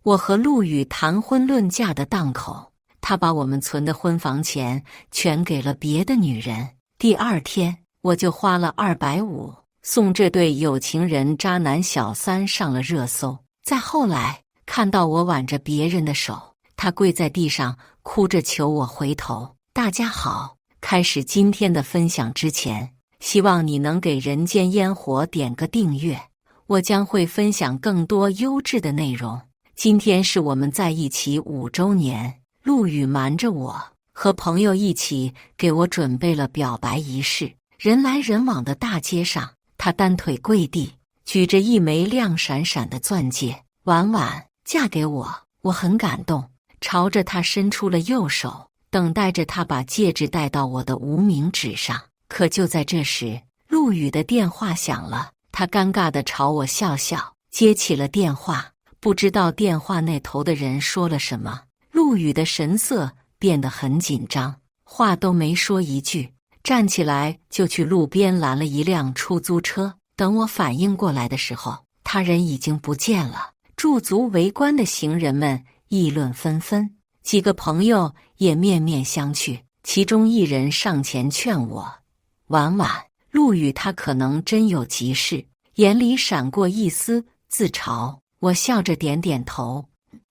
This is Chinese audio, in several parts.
我和陆羽谈婚论嫁的档口，他把我们存的婚房钱全给了别的女人。第二天，我就花了250送这对有情人渣男小三上了热搜。再后来，看到我挽着别人的手，他跪在地上哭着求我回头。大家好，开始今天的分享之前，希望你能给人间烟火点个订阅，我将会分享更多优质的内容。今天是我们在一起5周年，陆羽瞒着我，和朋友一起给我准备了表白仪式。人来人往的大街上，他单腿跪地，举着一枚亮闪闪的钻戒，婉婉，嫁给我。我很感动，朝着他伸出了右手，等待着他把戒指戴到我的无名指上。可就在这时，陆羽的电话响了，他尴尬地朝我笑笑，接起了电话。不知道电话那头的人说了什么，陆羽的神色变得很紧张，话都没说一句，站起来就去路边拦了一辆出租车。等我反应过来的时候，他人已经不见了。驻足围观的行人们议论纷纷，几个朋友也面面相觑。其中一人上前劝我：“婉婉，陆羽他可能真有急事。”眼里闪过一丝自嘲。我笑着点点头，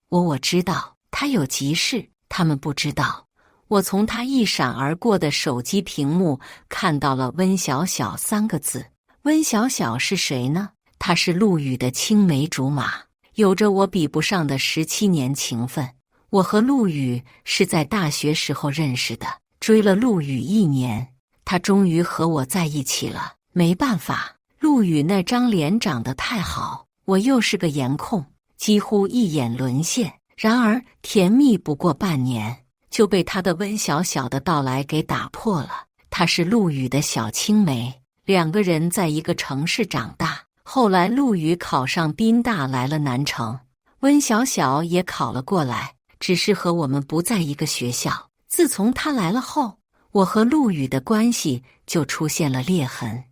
我知道他有急事，他们不知道。我从他一闪而过的手机屏幕看到了温小小3个字。温小小是谁呢？她是陆羽的青梅竹马，有着我比不上的17年情分。我和陆羽是在大学时候认识的，追了陆羽1年，他终于和我在一起了。没办法，陆羽那张脸长得太好，我又是个颜控，几乎一眼沦陷。然而甜蜜不过半年，就被他的温小小的到来给打破了。她是陆羽的小青梅，2个人在一个城市长大。后来陆羽考上宾大来了南城，温小小也考了过来，只是和我们不在一个学校。自从他来了后，我和陆羽的关系就出现了裂痕。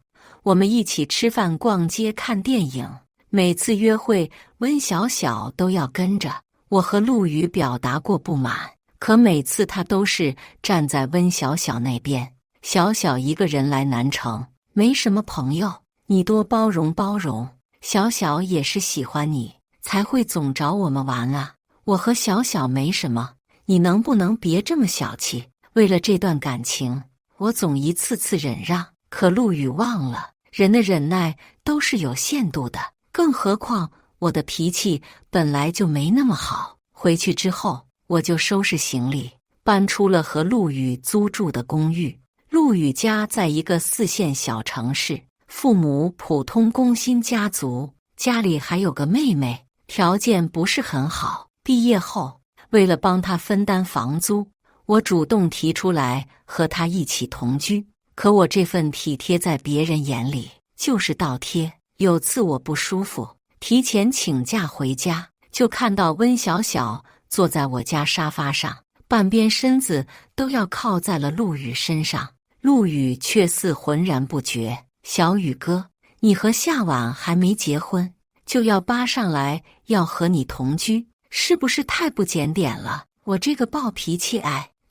我们一起吃饭、逛街、看电影，每次约会温小小都要跟着。我和陆羽表达过不满，可每次他都是站在温小小那边。小小一个人来南城，没什么朋友，你多包容包容。小小也是喜欢你，才会总找我们玩啊。我和小小没什么，你能不能别这么小气？为了这段感情，我总一次次忍让，可陆羽忘了，人的忍耐都是有限度的，更何况我的脾气本来就没那么好。回去之后，我就收拾行李，搬出了和陆羽租住的公寓。陆羽家在一个4线小城市，父母普通工薪家族，家里还有个妹妹，条件不是很好。毕业后，为了帮他分担房租，我主动提出来和他一起同居。可我这份体贴在别人眼里就是倒贴。有次我不舒服，提前请假回家，就看到温小小坐在我家沙发上，半边身子都要靠在了陆羽身上。陆羽却似浑然不觉。小羽哥，你和夏婉还没结婚，就要扒上来要和你同居，是不是太不检点了？我这个暴脾气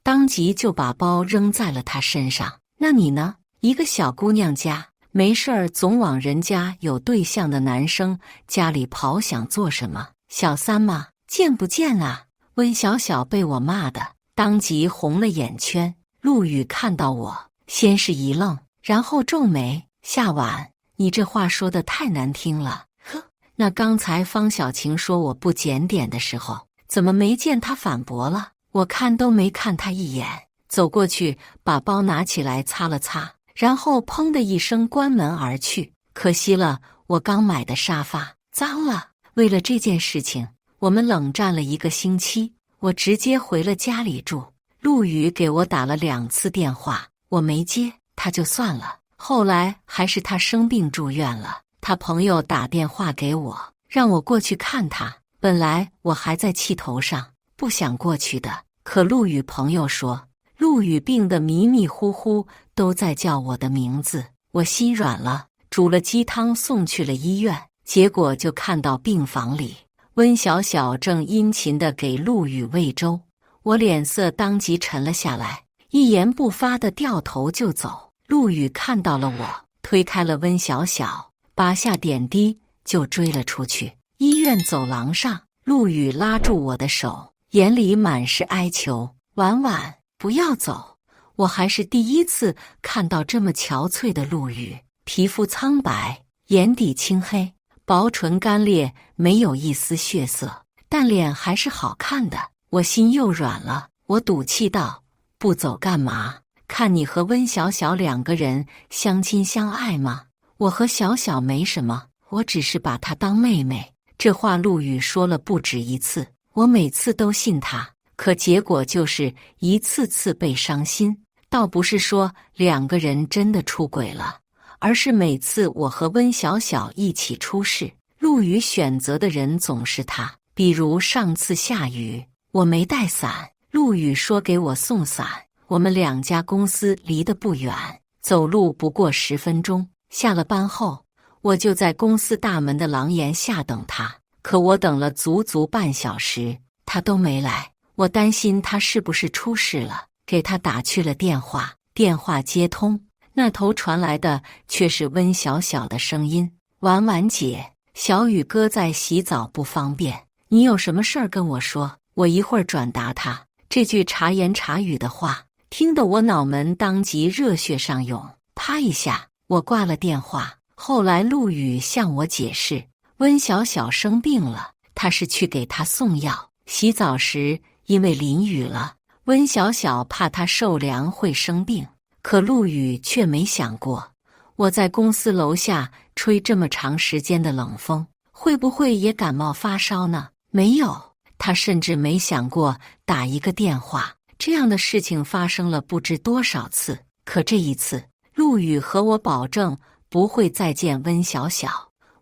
当即就把包扔在了他身上。那你呢？一个小姑娘家，没事儿总往人家有对象的男生家里跑，想做什么？小三吗？见不见啊？温小小被我骂的当即红了眼圈。陆羽看到我，先是一愣，然后皱眉：“夏婉，你这话说的太难听了。呵，那刚才方小晴说我不检点的时候，怎么没见她反驳了？我看都没看她一眼，走过去把包拿起来擦了擦，然后砰的一声关门而去。可惜了，我刚买的沙发脏了。为了这件事情，我们冷战了1个星期，我直接回了家里住。陆羽给我打了2次电话，我没接，他就算了。后来还是他生病住院了，他朋友打电话给我，让我过去看他。本来我还在气头上，不想过去的，可陆羽朋友说，陆羽病得迷迷糊糊，都在叫我的名字。我心软了，煮了鸡汤送去了医院。结果就看到病房里，温小小正殷勤地给陆羽喂粥，我脸色当即沉了下来，一言不发地掉头就走。陆羽看到了我，推开了温小小，拔下点滴就追了出去。医院走廊上，陆羽拉住我的手，眼里满是哀求：“婉婉，不要走。”我还是第一次看到这么憔悴的陆羽，皮肤苍白，眼底青黑，薄唇干裂，没有一丝血色，但脸还是好看的。我心又软了，我赌气道：“不走干嘛？看你和温小小两个人相亲相爱吗？我和小小没什么，我只是把她当妹妹。”这话陆羽说了不止一次，我每次都信他，可结果就是一次次被伤心。倒不是说两个人真的出轨了，而是每次我和温小小一起出事，陆羽选择的人总是他。比如上次下雨，我没带伞，陆羽说给我送伞。我们两家公司离得不远，走路不过10分钟。下了班后，我就在公司大门的廊檐下等他，可我等了足足半小时，他都没来。我担心他是不是出事了，给他打去了电话。电话接通，那头传来的却是温小小的声音：“婉婉姐，小雨哥在洗澡不方便，你有什么事儿跟我说，我一会儿转达他。”这句茶言茶语的话，听得我脑门当即热血上涌，啪一下，我挂了电话。后来陆羽向我解释，温小小生病了，他是去给她送药。洗澡时因为淋雨了，温小小怕她受凉会生病，可陆羽却没想过，我在公司楼下吹这么长时间的冷风，会不会也感冒发烧呢？没有，他甚至没想过打一个电话。这样的事情发生了不知多少次，可这一次，陆羽和我保证不会再见温小小。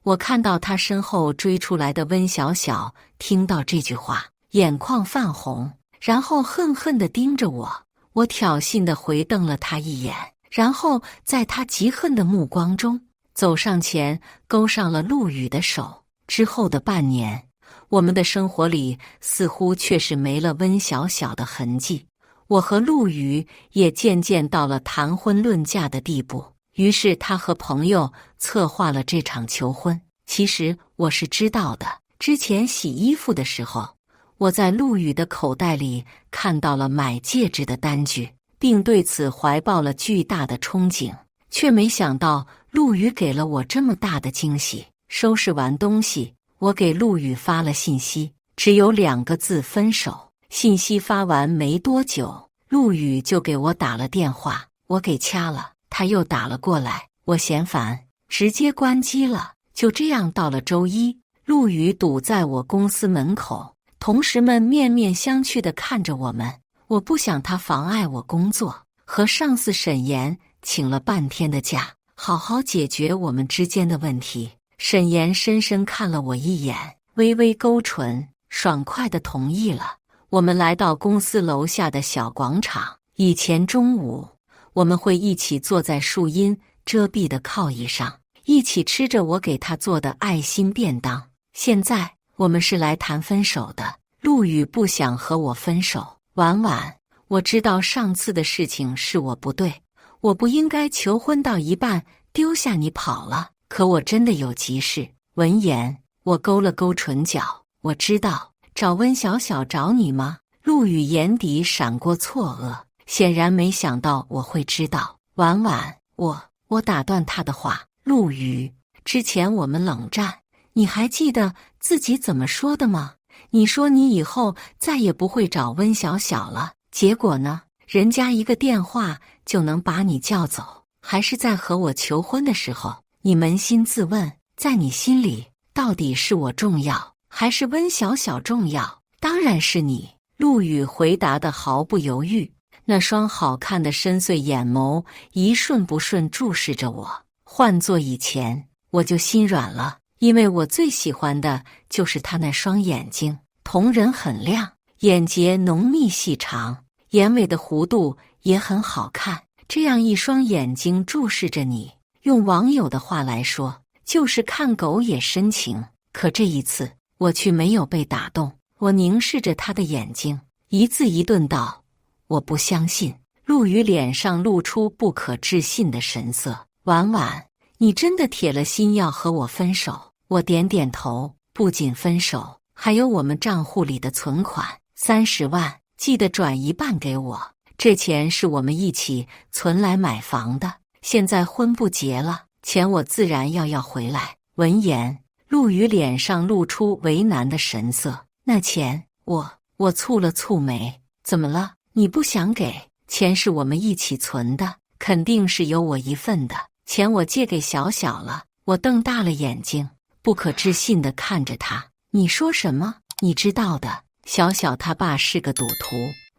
我看到他身后追出来的温小小，听到这句话，眼眶泛红，然后恨恨地盯着我。我挑衅地回瞪了他一眼，然后在他极恨的目光中，走上前勾上了陆羽的手。之后的半年，我们的生活里似乎却是没了温小小的痕迹。我和陆羽也渐渐到了谈婚论嫁的地步，于是他和朋友策划了这场求婚。其实我是知道的，之前洗衣服的时候，我在陆羽的口袋里看到了买戒指的单据，并对此怀抱了巨大的憧憬，却没想到陆羽给了我这么大的惊喜。收拾完东西，我给陆羽发了信息，只有2个字：分手。信息发完没多久，陆羽就给我打了电话，我给掐了，他又打了过来，我嫌烦，直接关机了。就这样到了周一，陆羽堵在我公司门口，同事们面面相觑地看着我们。我不想他妨碍我工作，和上司沈岩请了半天的假，好好解决我们之间的问题。沈岩深深看了我一眼，微微勾唇，爽快地同意了。我们来到公司楼下的小广场，以前中午我们会一起坐在树荫遮蔽的靠椅上，一起吃着我给他做的爱心便当。现在我们是来谈分手的。陆羽不想和我分手。婉婉，我知道上次的事情是我不对，我不应该求婚到一半丢下你跑了，可我真的有急事。闻言，我勾了勾唇角，我知道。找温小小找你吗？陆羽眼底闪过错愕，显然没想到我会知道。婉婉，我打断他的话，陆羽，之前我们冷战，你还记得自己怎么说的吗？你说你以后再也不会找温小小了，结果呢？人家一个电话就能把你叫走，还是在和我求婚的时候。你扪心自问，在你心里，到底是我重要，还是温小小重要？当然是你。陆羽回答得毫不犹豫，那双好看的深邃眼眸一瞬不瞬注视着我。换做以前，我就心软了，因为我最喜欢的就是他那双眼睛，瞳仁很亮，眼睫浓密细长，眼尾的弧度也很好看。这样一双眼睛注视着你，用网友的话来说，就是看狗也深情。可这一次，我却没有被打动。我凝视着他的眼睛，一字一顿道：“我不相信。”陆羽脸上露出不可置信的神色。婉婉，你真的铁了心要和我分手？我点点头。不仅分手，还有我们账户里的存款30万，记得转一半给我。这钱是我们一起存来买房的，现在婚不结了，钱我自然要回来。闻言，陆羽脸上露出为难的神色。那钱，我蹙了蹙眉。怎么了？你不想给？钱是我们一起存的，肯定是有我一份的。钱我借给小小了。我瞪大了眼睛，不可置信地看着他。你说什么？你知道的，小小他爸是个赌徒，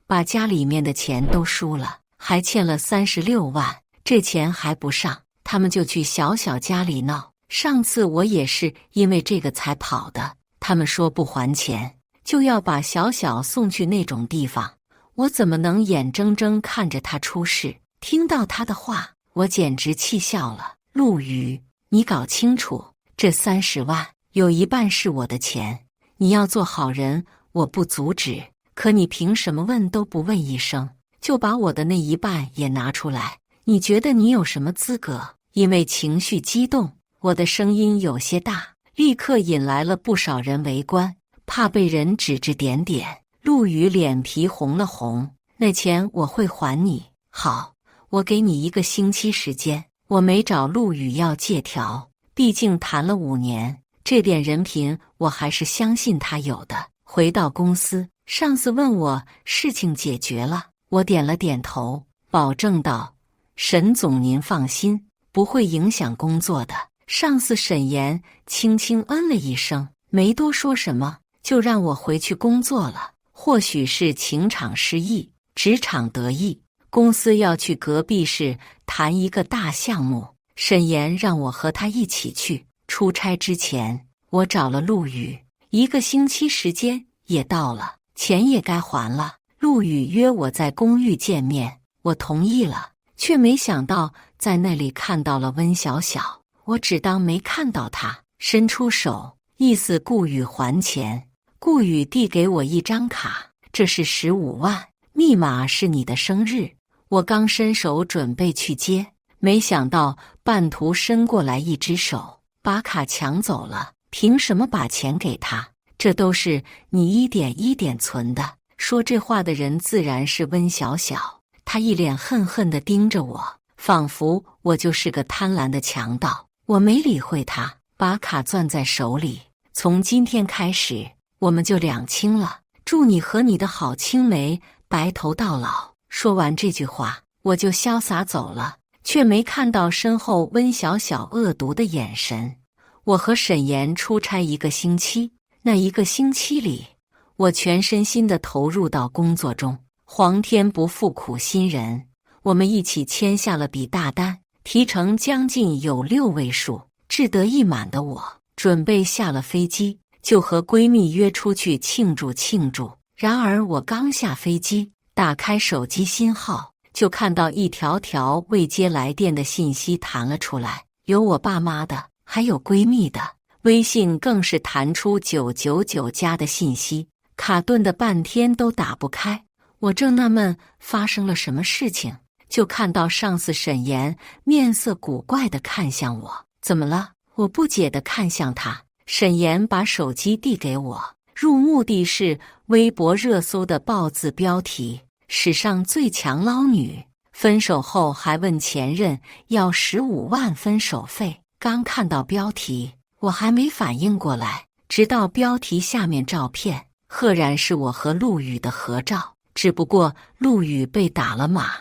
把家里面的钱都输了，还欠了36万，这钱还不上，他们就去小小家里闹。上次我也是因为这个才跑的，他们说不还钱，就要把小小送去那种地方。我怎么能眼睁睁看着他出事？听到他的话，我简直气笑了。陆羽，你搞清楚，这30万有一半是我的钱，你要做好人，我不阻止，可你凭什么问都不问一声，就把我的那一半也拿出来？你觉得你有什么资格？因为情绪激动，我的声音有些大，立刻引来了不少人围观，怕被人指指点点。陆羽脸皮红了红，那钱我会还你。好，我给你1个星期时间。我没找陆羽要借条，毕竟谈了5年，这点人品我还是相信他有的。回到公司，上司问我事情解决了，我点了点头，保证道：沈总您放心，不会影响工作的。上司沈岩轻轻嗯了一声，没多说什么，就让我回去工作了。或许是情场失意，职场得意，公司要去隔壁市谈一个大项目，沈岩让我和他一起去。出差之前，我找了陆羽，1个星期时间也到了，钱也该还了。陆羽约我在公寓见面，我同意了，却没想到在那里看到了温小小。我只当没看到他，伸出手，意思顾羽还钱。顾羽递给我一张卡，这是15万，密码是你的生日。我刚伸手准备去接，没想到半途伸过来一只手，把卡抢走了。凭什么把钱给他？这都是你一点一点存的。说这话的人自然是温小小，他一脸恨恨地盯着我，仿佛我就是个贪婪的强盗。我没理会他，把卡攥在手里。从今天开始，我们就两清了，祝你和你的好青梅白头到老。说完这句话，我就潇洒走了，却没看到身后温小小恶毒的眼神。我和沈岩出差1个星期，那1个星期里，我全身心地投入到工作中。皇天不负苦心人，我们一起签下了笔大单，提成将近有6位数。志得意满的我，准备下了飞机就和闺蜜约出去庆祝庆祝。然而我刚下飞机，打开手机信号，就看到一条条未接来电的信息弹了出来，有我爸妈的，还有闺蜜的。微信更是弹出999加的信息，卡顿的半天都打不开。我正纳闷发生了什么事情，就看到上司沈岩面色古怪地看向我。怎么了？我不解地看向他。沈岩把手机递给我，入目的是微博热搜的爆字标题：史上最强捞女，分手后还问前任要15万分手费。刚看到标题，我还没反应过来，直到标题下面照片，赫然是我和陆羽的合照，只不过陆羽被打了码，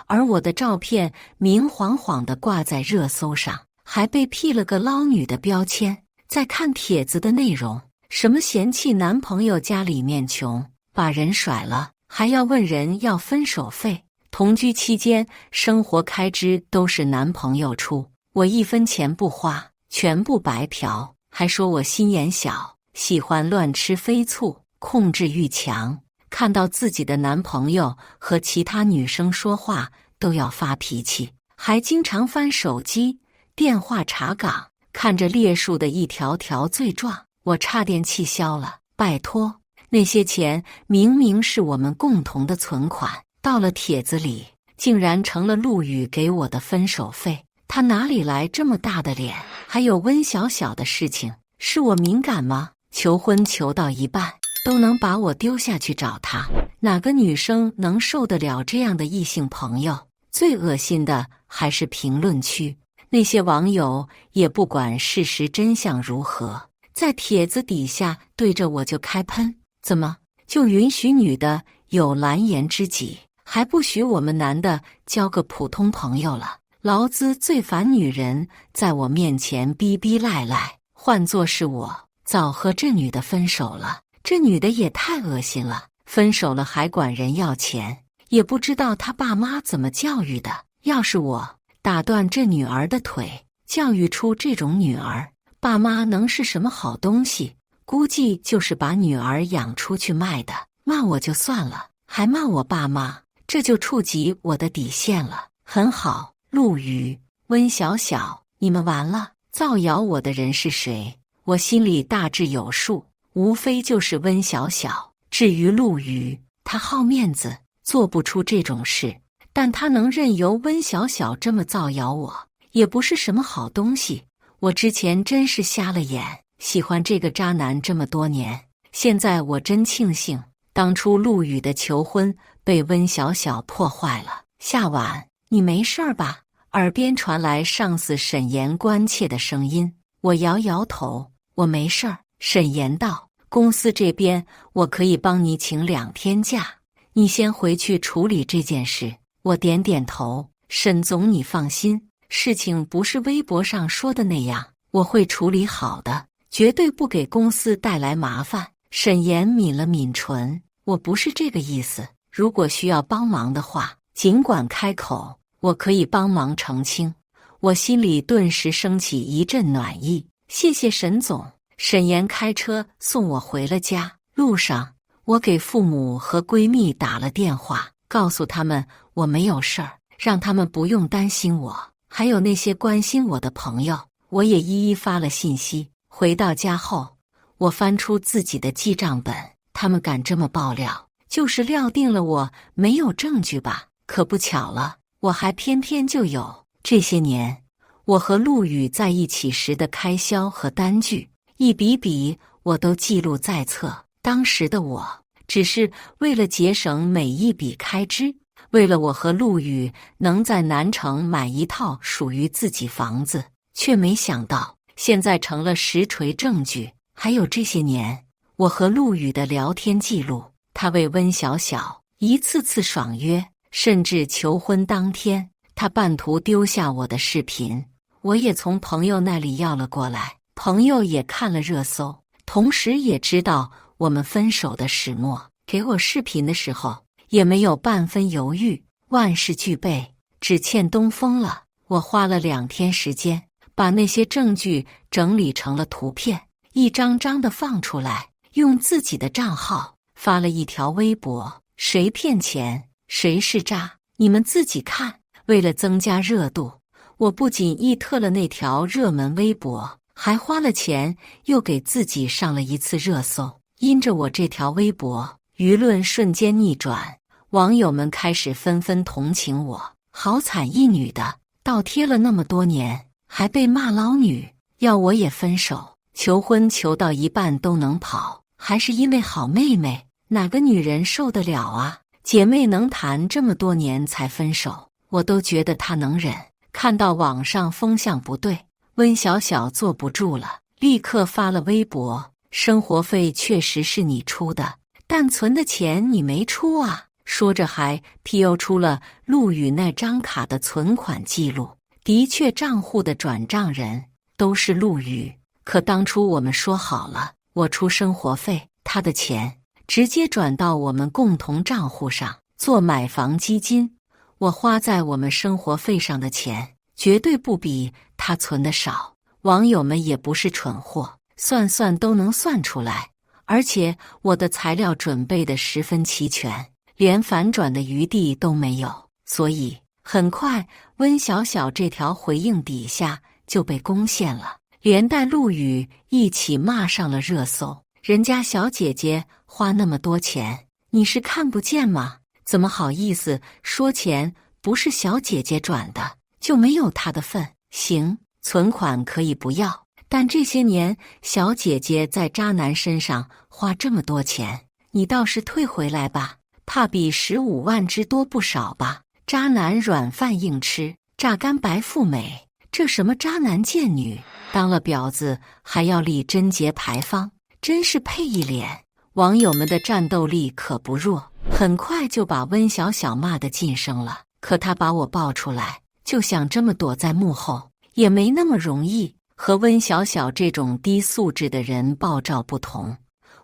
而我的照片明晃晃地挂在热搜上，还被P了个捞女的标签。再看帖子的内容，什么嫌弃男朋友家里面穷，把人甩了，还要问人要分手费，同居期间生活开支都是男朋友出，我1分钱不花，全部白嫖，还说我心眼小，喜欢乱吃飞醋，控制欲强，看到自己的男朋友和其他女生说话都要发脾气，还经常翻手机电话查岗，看着列数的一条条罪状，我差点气消了。拜托，那些钱明明是我们共同的存款，到了帖子里竟然成了陆羽给我的分手费，他哪里来这么大的脸？还有温小小的事情，是我敏感吗？求婚求到一半都能把我丢下去找他，哪个女生能受得了这样的异性朋友？最恶心的还是评论区，那些网友也不管事实真相如何，在帖子底下对着我就开喷。怎么就允许女的有蓝颜知己，还不许我们男的交个普通朋友了？劳资最烦女人在我面前逼逼赖赖，换作是我，早和这女的分手了。这女的也太恶心了，分手了还管人要钱，也不知道他爸妈怎么教育的。要是我打断这女儿的腿，教育出这种女儿，爸妈能是什么好东西？估计就是把女儿养出去卖的。骂我就算了，还骂我爸妈，这就触及我的底线了。很好，陆羽、温小小，你们完了。造谣我的人是谁？我心里大致有数，无非就是温小小。至于陆羽，他好面子，做不出这种事，但他能任由温小小这么造谣我，也不是什么好东西。我之前真是瞎了眼，喜欢这个渣男这么多年，现在我真庆幸当初陆羽的求婚被温小小破坏了。夏晚，你没事儿吧？耳边传来上司沈岩关切的声音。我摇摇头，我没事儿。沈岩道，公司这边我可以帮你请2天假，你先回去处理这件事。我点点头，沈总你放心，事情不是微博上说的那样，我会处理好的，绝对不给公司带来麻烦。沈岩抿了抿唇，我不是这个意思，如果需要帮忙的话，尽管开口，我可以帮忙澄清。我心里顿时升起一阵暖意，谢谢沈总。沈岩开车送我回了家，路上我给父母和闺蜜打了电话，告诉他们我没有事儿，让他们不用担心我。还有那些关心我的朋友，我也一一发了信息。回到家后，我翻出自己的记账本，他们敢这么爆料，就是料定了我没有证据吧？可不巧了，我还偏偏就有。这些年，我和陆羽在一起时的开销和单据，一笔笔我都记录在册。当时的我只是为了节省每一笔开支，为了我和陆羽能在南城买一套属于自己房子，却没想到现在成了实锤证据。还有这些年我和陆羽的聊天记录，他为温小小一次次爽约，甚至求婚当天他半途丢下我的视频，我也从朋友那里要了过来。朋友也看了热搜，同时也知道我们分手的始末，给我视频的时候也没有半分犹豫，万事俱备，只欠东风了。我花了2天时间，把那些证据整理成了图片，一张张的放出来，用自己的账号发了一条微博：谁骗钱，谁是渣，你们自己看。为了增加热度，我不仅异特了那条热门微博，还花了钱又给自己上了一次热搜。因着我这条微博，舆论瞬间逆转，网友们开始纷纷同情我。好惨一女的，倒贴了那么多年，还被骂老女，要我也分手。求婚求到一半都能跑，还是因为好妹妹，哪个女人受得了啊？姐妹能谈这么多年才分手，我都觉得她能忍。看到网上风向不对，温小小坐不住了，立刻发了微博：生活费确实是你出的，但存的钱你没出啊。说着还 PO 出了陆羽那张卡的存款记录，的确账户的转账人都是陆羽，可当初我们说好了，我出生活费，他的钱直接转到我们共同账户上做买房基金。我花在我们生活费上的钱绝对不比他存的少，网友们也不是蠢货，算算都能算出来。而且我的材料准备得十分齐全，连反转的余地都没有，所以很快温小小这条回应底下就被攻陷了。连带陆羽一起骂上了热搜。人家小姐姐花那么多钱，你是看不见吗？怎么好意思说钱不是小姐姐转的，就没有她的份？行，存款可以不要，但这些年小姐姐在渣男身上花这么多钱，你倒是退回来吧，怕比15万之多不少吧？渣男软饭硬吃，榨干白富美，这什么渣男贱女，当了婊子还要立贞节牌坊，真是配一脸。网友们的战斗力可不弱，很快就把温小小骂得噤声了。可他把我爆出来，就想这么躲在幕后，也没那么容易。和温小小这种低素质的人爆照不同，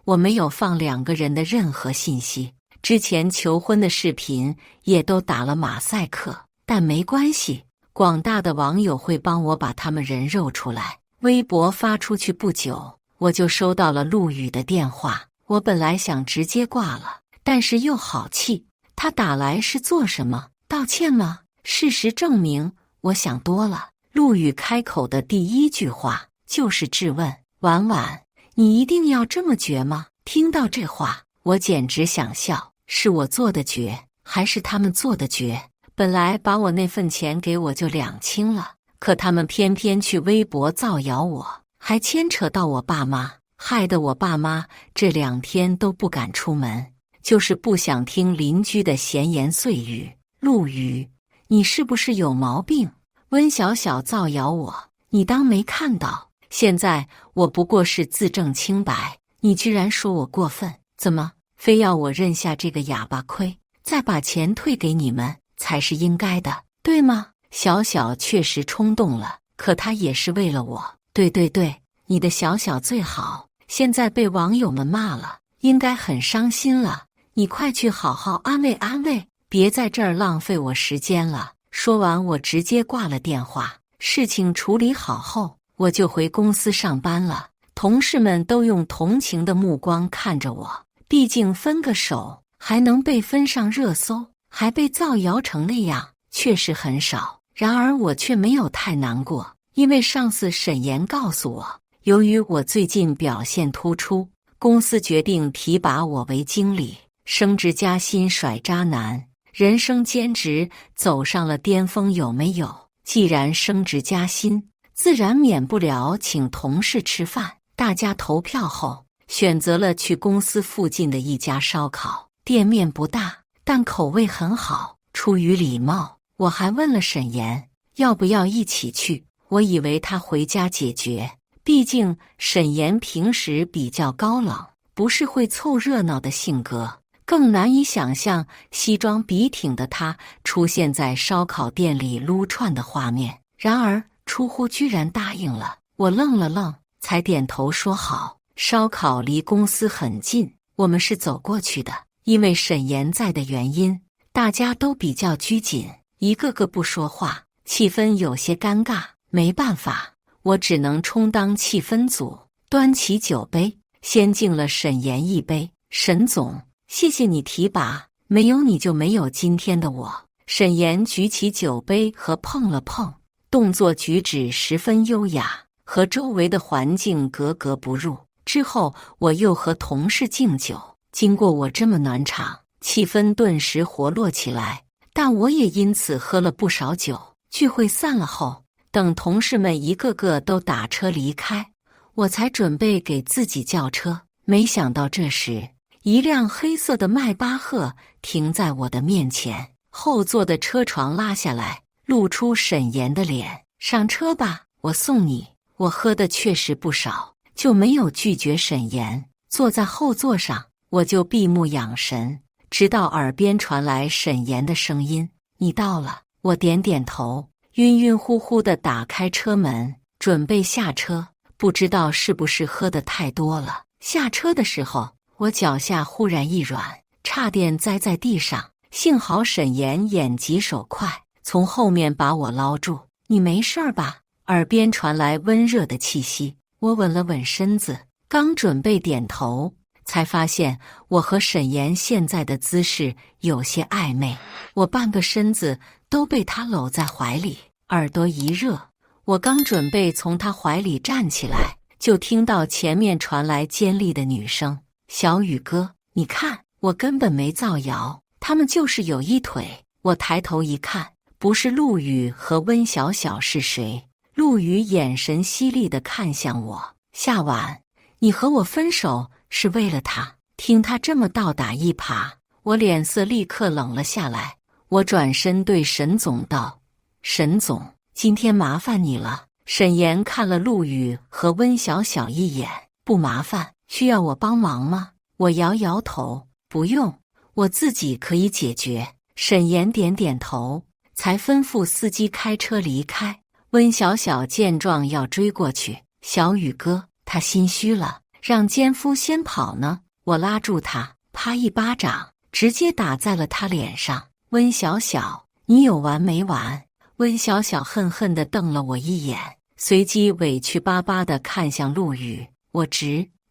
我没有放2个人的任何信息，之前求婚的视频也都打了马赛克，但没关系，广大的网友会帮我把他们人肉出来。微博发出去不久，我就收到了陆羽的电话。我本来想直接挂了，但是又好气，他打来是做什么？道歉吗？事实证明，我想多了。陆羽开口的第一句话就是质问：婉婉，你一定要这么绝吗？听到这话，我简直想笑，是我做的绝，还是他们做的绝？本来把我那份钱给我就两清了，可他们偏偏去微博造谣我，还牵扯到我爸妈，害得我爸妈这2天都不敢出门，就是不想听邻居的闲言碎语。陆羽，你是不是有毛病？温小小造谣我，你当没看到？现在我不过是自证清白，你居然说我过分，怎么非要我认下这个哑巴亏，再把钱退给你们才是应该的，对吗？小小确实冲动了，可他也是为了我。对对对，你的小小最好，现在被网友们骂了，应该很伤心了，你快去好好安慰安慰，别在这儿浪费我时间了。说完，我直接挂了电话。事情处理好后，我就回公司上班了。同事们都用同情的目光看着我，毕竟分个手还能被分上热搜，还被造谣成那样，确实很少。然而我却没有太难过，因为上司沈岩告诉我，由于我最近表现突出，公司决定提拔我为经理，升职加薪，甩渣男，人生兼职走上了巅峰。有没有？既然升职加薪，自然免不了请同事吃饭。大家投票后，选择了去公司附近的一家烧烤店，面不大，但口味很好。出于礼貌，我还问了沈岩要不要一起去。我以为他回家解决，毕竟沈岩平时比较高冷，不是会凑热闹的性格。更难以想象西装笔挺的他出现在烧烤店里撸串的画面。然而出乎居然答应了，我愣了愣，才点头说好。烧烤离公司很近，我们是走过去的。因为沈岩在的原因，大家都比较拘谨，一个个不说话，气氛有些尴尬。没办法，我只能充当气氛组，端起酒杯，先敬了沈岩一杯。沈总，谢谢你提拔，没有你就没有今天的我。沈岩举起酒杯和碰了碰，动作举止十分优雅，和周围的环境格格不入。之后我又和同事敬酒，经过我这么暖场，气氛顿时活络起来，但我也因此喝了不少酒。聚会散了后，等同事们一个个都打车离开，我才准备给自己叫车。没想到这时，一辆黑色的迈巴赫停在我的面前，后座的车床拉下来，露出沈岩的脸。上车吧，我送你。我喝的确实不少，就没有拒绝沈岩。坐在后座上，我就闭目养神，直到耳边传来沈岩的声音：你到了。我点点头，晕晕乎乎地打开车门，准备下车。不知道是不是喝得太多了，下车的时候，我脚下忽然一软，差点栽在地上。幸好沈岩眼疾手快，从后面把我捞住。你没事吧？耳边传来温热的气息。我稳了稳身子，刚准备点头，才发现我和沈岩现在的姿势有些暧昧。我半个身子都被他搂在怀里，耳朵一热，我刚准备从他怀里站起来，就听到前面传来尖利的女声：“小雨哥，你看，我根本没造谣，他们就是有一腿。”我抬头一看，不是陆羽和温小小是谁？陆羽眼神犀利地看向我：“夏婉，你和我分手是为了他？”听他这么倒打一耙，我脸色立刻冷了下来。我转身对沈总道：“沈总，今天麻烦你了。”沈岩看了陆羽和温小小一眼：“不麻烦，需要我帮忙吗？”我摇摇头：“不用，我自己可以解决。”沈岩点点头，才吩咐司机开车离开。温小小见状要追过去：“小雨哥，他心虚了，让奸夫先跑呢。”我拉住他，啪一巴掌直接打在了他脸上。“温小小，你有完没完？”温小小恨恨地瞪了我一眼，随即委屈巴巴地看向陆羽。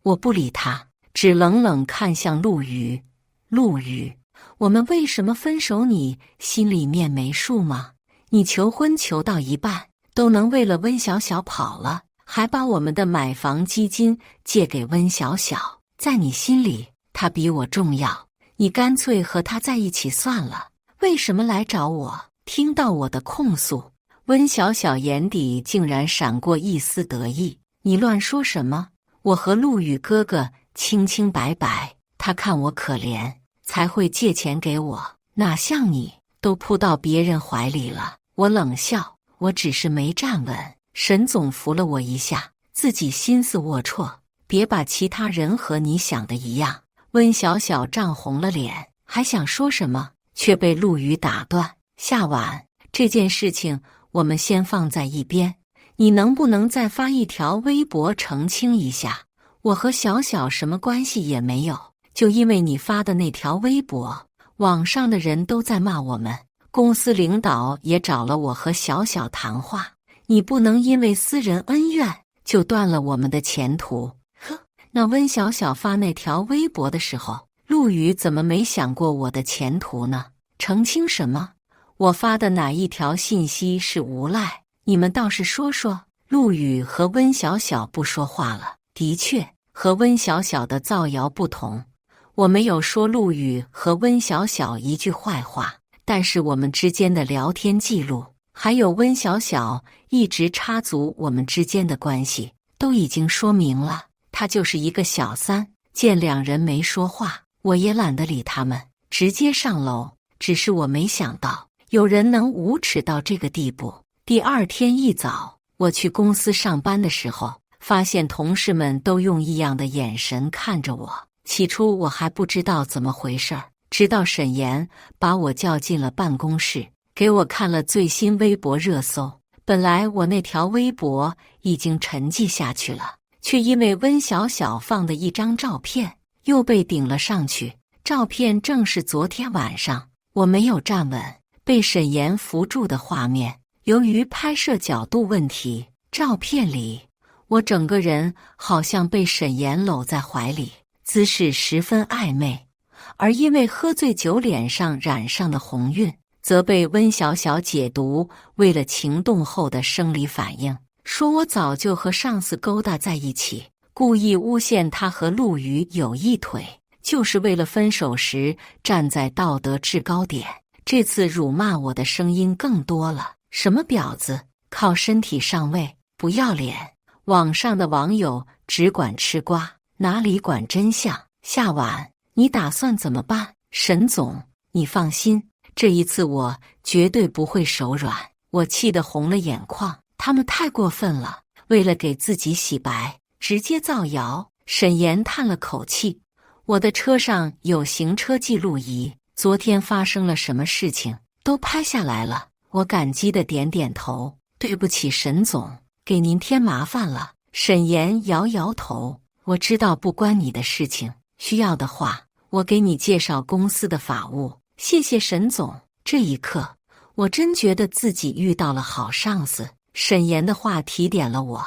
我不理他，只冷冷看向陆羽：“陆羽，我们为什么分手你心里面没数吗？你求婚求到一半，都能为了温小小跑了，还把我们的买房基金借给温小小。在你心里，他比我重要，你干脆和他在一起算了，为什么来找我？”听到我的控诉，温小小眼底竟然闪过一丝得意：“你乱说什么？我和陆羽哥哥清清白白，他看我可怜，才会借钱给我，哪像你，都扑到别人怀里了。”我冷笑：“我只是没站稳。”沈总扶了我一下，自己心思龌龊，别把其他人和你想的一样。温小小涨红了脸，还想说什么，却被陆羽打断：“夏婉，这件事情我们先放在一边，你能不能再发一条微博澄清一下？我和小小什么关系也没有，就因为你发的那条微博，网上的人都在骂我们，公司领导也找了我和小小谈话，你不能因为私人恩怨就断了我们的前途。”呵，那温小小发那条微博的时候，陆羽怎么没想过我的前途呢？澄清什么？我发的哪一条信息是无赖？你们倒是说说。陆羽和温小小不说话了。的确，和温小小的造谣不同，我没有说陆羽和温小小一句坏话，但是我们之间的聊天记录，还有温小小一直插足我们之间的关系，都已经说明了，他就是一个小三。见两人没说话，我也懒得理他们，直接上楼。只是我没想到有人能无耻到这个地步。第二天一早，我去公司上班的时候，发现同事们都用异样的眼神看着我。起初我还不知道怎么回事儿，直到沈岩把我叫进了办公室，给我看了最新微博热搜。本来我那条微博已经沉寂下去了，却因为温小小放的一张照片又被顶了上去。照片正是昨天晚上我没有站稳，被沈岩扶住的画面。由于拍摄角度问题，照片里我整个人好像被沈岩搂在怀里，姿势十分暧昧。而因为喝醉酒脸上染上的红晕，则被温小小解读为了情动后的生理反应，说我早就和上司勾搭在一起，故意诬陷他和陆羽有一腿，就是为了分手时站在道德制高点。这次辱骂我的声音更多了，什么婊子，靠身体上位，不要脸。网上的网友只管吃瓜，哪里管真相。夏婉，你打算怎么办？沈总，你放心，这一次我绝对不会手软。我气得红了眼眶，他们太过分了，为了给自己洗白，直接造谣。沈岩叹了口气，我的车上有行车记录仪，昨天发生了什么事情都拍下来了。我感激的点点头，对不起沈总，给您添麻烦了。沈岩摇摇头，我知道不关你的事情，需要的话我给你介绍公司的法务。谢谢沈总。这一刻我真觉得自己遇到了好上司。沈岩的话提点了我，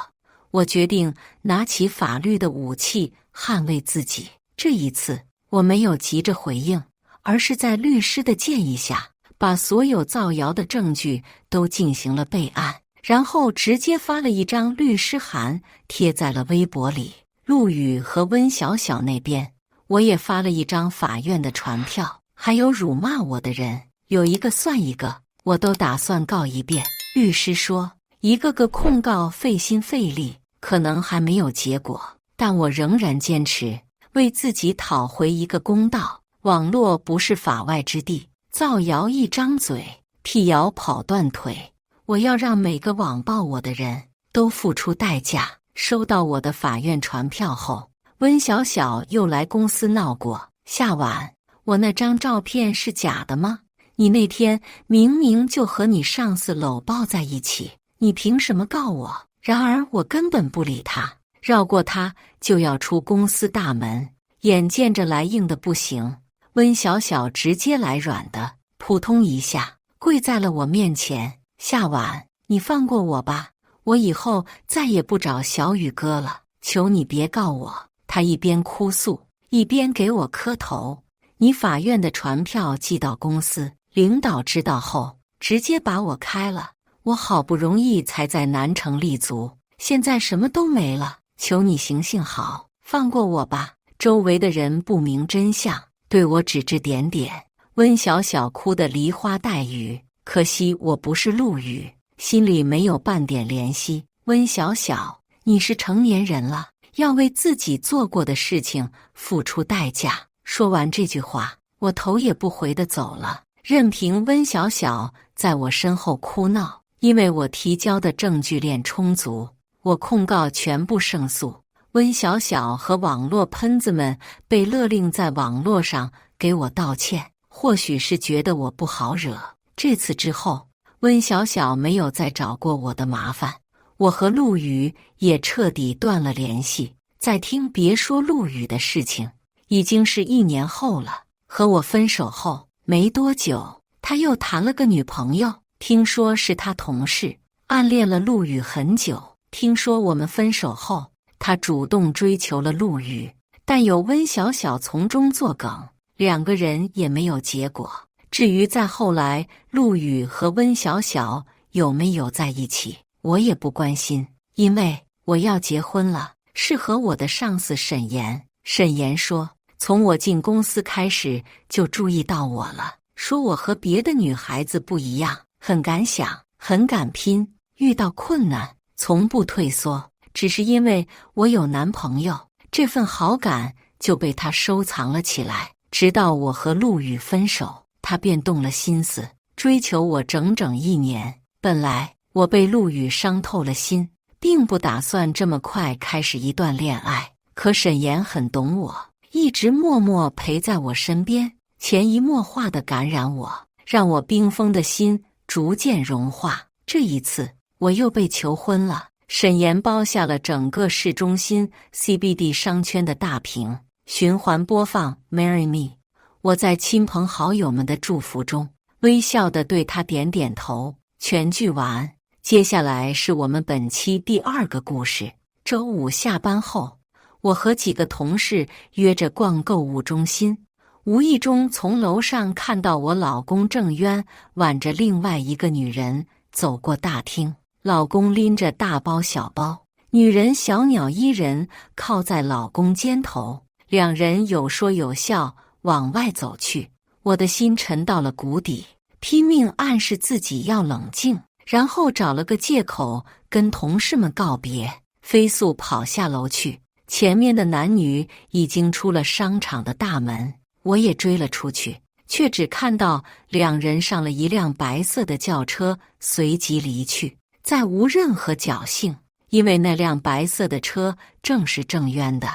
我决定拿起法律的武器捍卫自己。这一次我没有急着回应，而是在律师的建议下，把所有造谣的证据都进行了备案。然后直接发了一张律师函贴在了微博里。陆羽和温小小那边，我也发了一张法院的传票，还有辱骂我的人，有一个算一个，我都打算告一遍。律师说，一个个控告费心费力，可能还没有结果，但我仍然坚持为自己讨回一个公道。网络不是法外之地，造谣一张嘴，辟谣跑断腿。我要让每个网暴我的人都付出代价。收到我的法院传票后，温小小又来公司闹过。夏晚，我那张照片是假的吗？你那天明明就和你上司搂抱在一起，你凭什么告我？然而我根本不理他，绕过他就要出公司大门，眼见着来硬的不行，温小小直接来软的，扑通一下跪在了我面前。夏晚，你放过我吧，我以后再也不找小雨哥了，求你别告我。他一边哭诉，一边给我磕头。你法院的传票寄到公司，领导知道后，直接把我开了。我好不容易才在南城立足，现在什么都没了，求你行行好，放过我吧。周围的人不明真相，对我指指点点。温小小哭得梨花带雨，可惜我不是陆羽，心里没有半点怜惜。温小小，你是成年人了，要为自己做过的事情付出代价。说完这句话，我头也不回地走了，任凭温小小在我身后哭闹。因为我提交的证据链充足，我控告全部胜诉。温小小和网络喷子们被勒令在网络上给我道歉，或许是觉得我不好惹。这次之后，温小小没有再找过我的麻烦，我和陆羽也彻底断了联系。再听别说陆羽的事情，已经是1年后了。和我分手后没多久，他又谈了个女朋友，听说是他同事，暗恋了陆羽很久。听说我们分手后，他主动追求了陆羽，但有温小小从中作梗，两个人也没有结果。至于再后来陆羽和温小小有没有在一起，我也不关心，因为我要结婚了，是和我的上司沈岩。沈岩说，从我进公司开始就注意到我了，说我和别的女孩子不一样，很敢想，很敢拼，遇到困难从不退缩，只是因为我有男朋友，这份好感就被他收藏了起来。直到我和陆羽分手，他便动了心思，追求我整整1年。本来我被陆羽伤透了心，并不打算这么快开始一段恋爱，可沈岩很懂我，一直默默陪在我身边，潜移默化地感染我，让我冰封的心逐渐融化。这一次我又被求婚了，沈岩包下了整个市中心 CBD 商圈的大屏，循环播放 Marry Me。 我在亲朋好友们的祝福中微笑地对他点点头。全剧完，接下来是我们本期第2个故事。周五下班后，我和几个同事约着逛购物中心，无意中从楼上看到我老公郑渊挽着另外一个女人走过大厅，老公拎着大包小包，女人小鸟依人靠在老公肩头，两人有说有笑往外走去。我的心沉到了谷底，拼命暗示自己要冷静，然后找了个借口跟同事们告别，飞速跑下楼去。前面的男女已经出了商场的大门，我也追了出去，却只看到两人上了一辆白色的轿车，随即离去，再无任何侥幸，因为那辆白色的车正是郑渊的。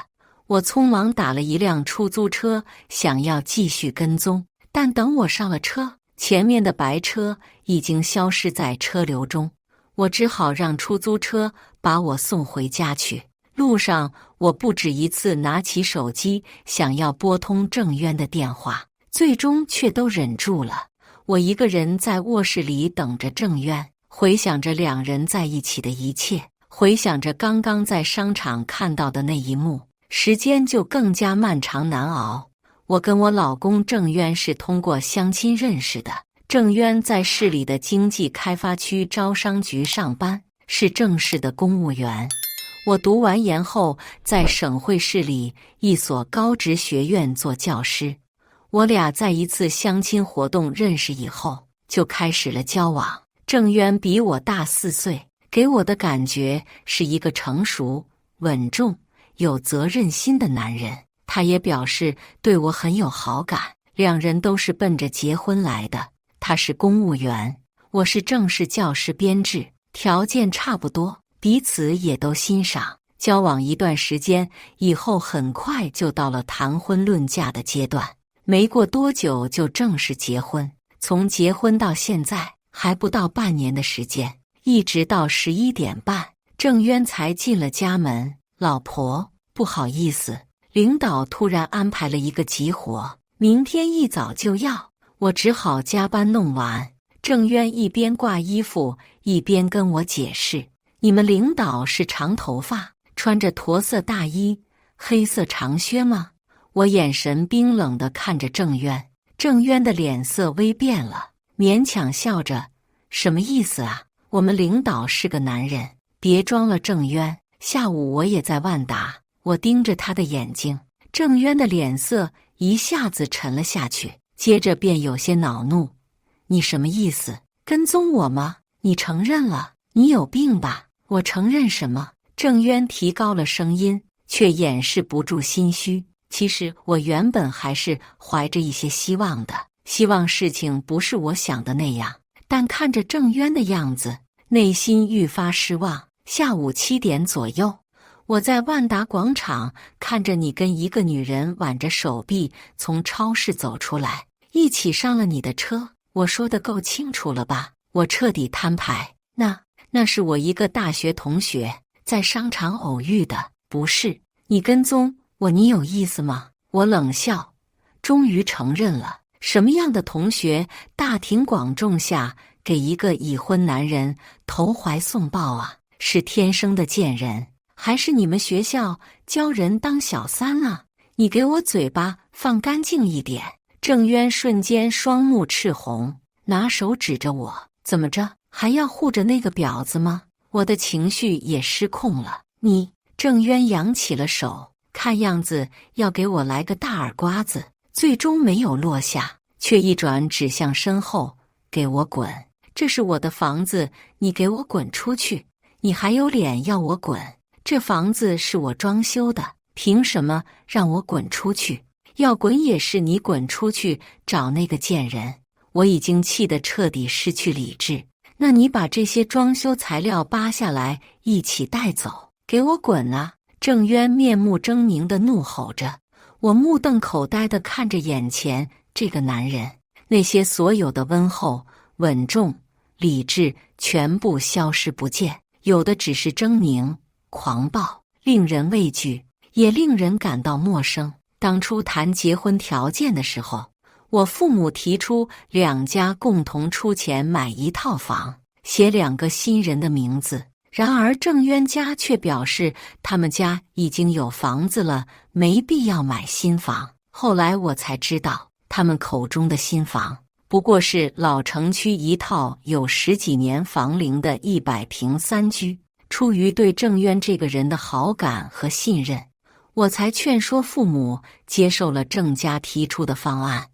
我匆忙打了一辆出租车，想要继续跟踪，但等我上了车，前面的白车已经消失在车流中，我只好让出租车把我送回家去。路上，我不止一次拿起手机想要拨通郑渊的电话，最终却都忍住了。我一个人在卧室里等着郑渊，回想着两人在一起的一切，回想着刚刚在商场看到的那一幕，时间就更加漫长难熬。我跟我老公郑渊是通过相亲认识的，郑渊在市里的经济开发区招商局上班，是正式的公务员。我读完研后，在省会市里一所高职学院做教师。我俩在一次相亲活动认识以后，就开始了交往。郑渊比我大4岁，给我的感觉是一个成熟、稳重、有责任心的男人。他也表示对我很有好感，两人都是奔着结婚来的。他是公务员，我是正式教师编制，条件差不多，彼此也都欣赏。交往一段时间以后，很快就到了谈婚论嫁的阶段，没过多久就正式结婚。从结婚到现在还不到半年的时间，一直到11点半，郑渊才进了家门。老婆，不好意思，领导突然安排了一个急活，明天一早就要，我只好加班弄完。郑渊一边挂衣服一边跟我解释，你们领导是长头发，穿着驼色大衣、黑色长靴吗？我眼神冰冷地看着郑渊，郑渊的脸色微变了，勉强笑着，什么意思啊？我们领导是个男人，别装了。郑渊，下午我也在万达。我盯着他的眼睛，郑渊的脸色一下子沉了下去，接着便有些恼怒，你什么意思？跟踪我吗？你承认了？你有病吧？我承认什么？郑渊提高了声音，却掩饰不住心虚。其实我原本还是怀着一些希望的，希望事情不是我想的那样，但看着郑渊的样子，内心愈发失望。下午7点左右，我在万达广场看着你跟一个女人挽着手臂从超市走出来，一起上了你的车。我说的够清楚了吧？我彻底摊牌。那是我一个大学同学，在商场偶遇的。不是，你跟踪我，你有意思吗？我冷笑，终于承认了。什么样的同学大庭广众下给一个已婚男人投怀送抱啊？是天生的贱人，还是你们学校教人当小三啊？你给我嘴巴放干净一点！郑渊瞬间双目赤红，拿手指着我，怎么着？还要护着那个婊子吗？我的情绪也失控了。你，郑渊扬起了手，看样子要给我来个大耳刮子，最终没有落下，却一转指向身后，给我滚！这是我的房子，你给我滚出去！你还有脸要我滚？这房子是我装修的，凭什么让我滚出去？要滚也是你滚出去找那个贱人！我已经气得彻底失去理智。那你把这些装修材料扒下来一起带走，给我滚啊！郑渊面目狰狞地怒吼着。我目瞪口呆地看着眼前这个男人，那些所有的温厚、稳重、理智全部消失不见，有的只是狰狞、狂暴，令人畏惧，也令人感到陌生。当初谈结婚条件的时候，我父母提出2家共同出钱买一套房，写2个新人的名字。然而郑渊家却表示他们家已经有房子了，没必要买新房。后来我才知道，他们口中的新房不过是老城区一套有10几年房龄的100平3居。出于对郑渊这个人的好感和信任，我才劝说父母接受了郑家提出的方案。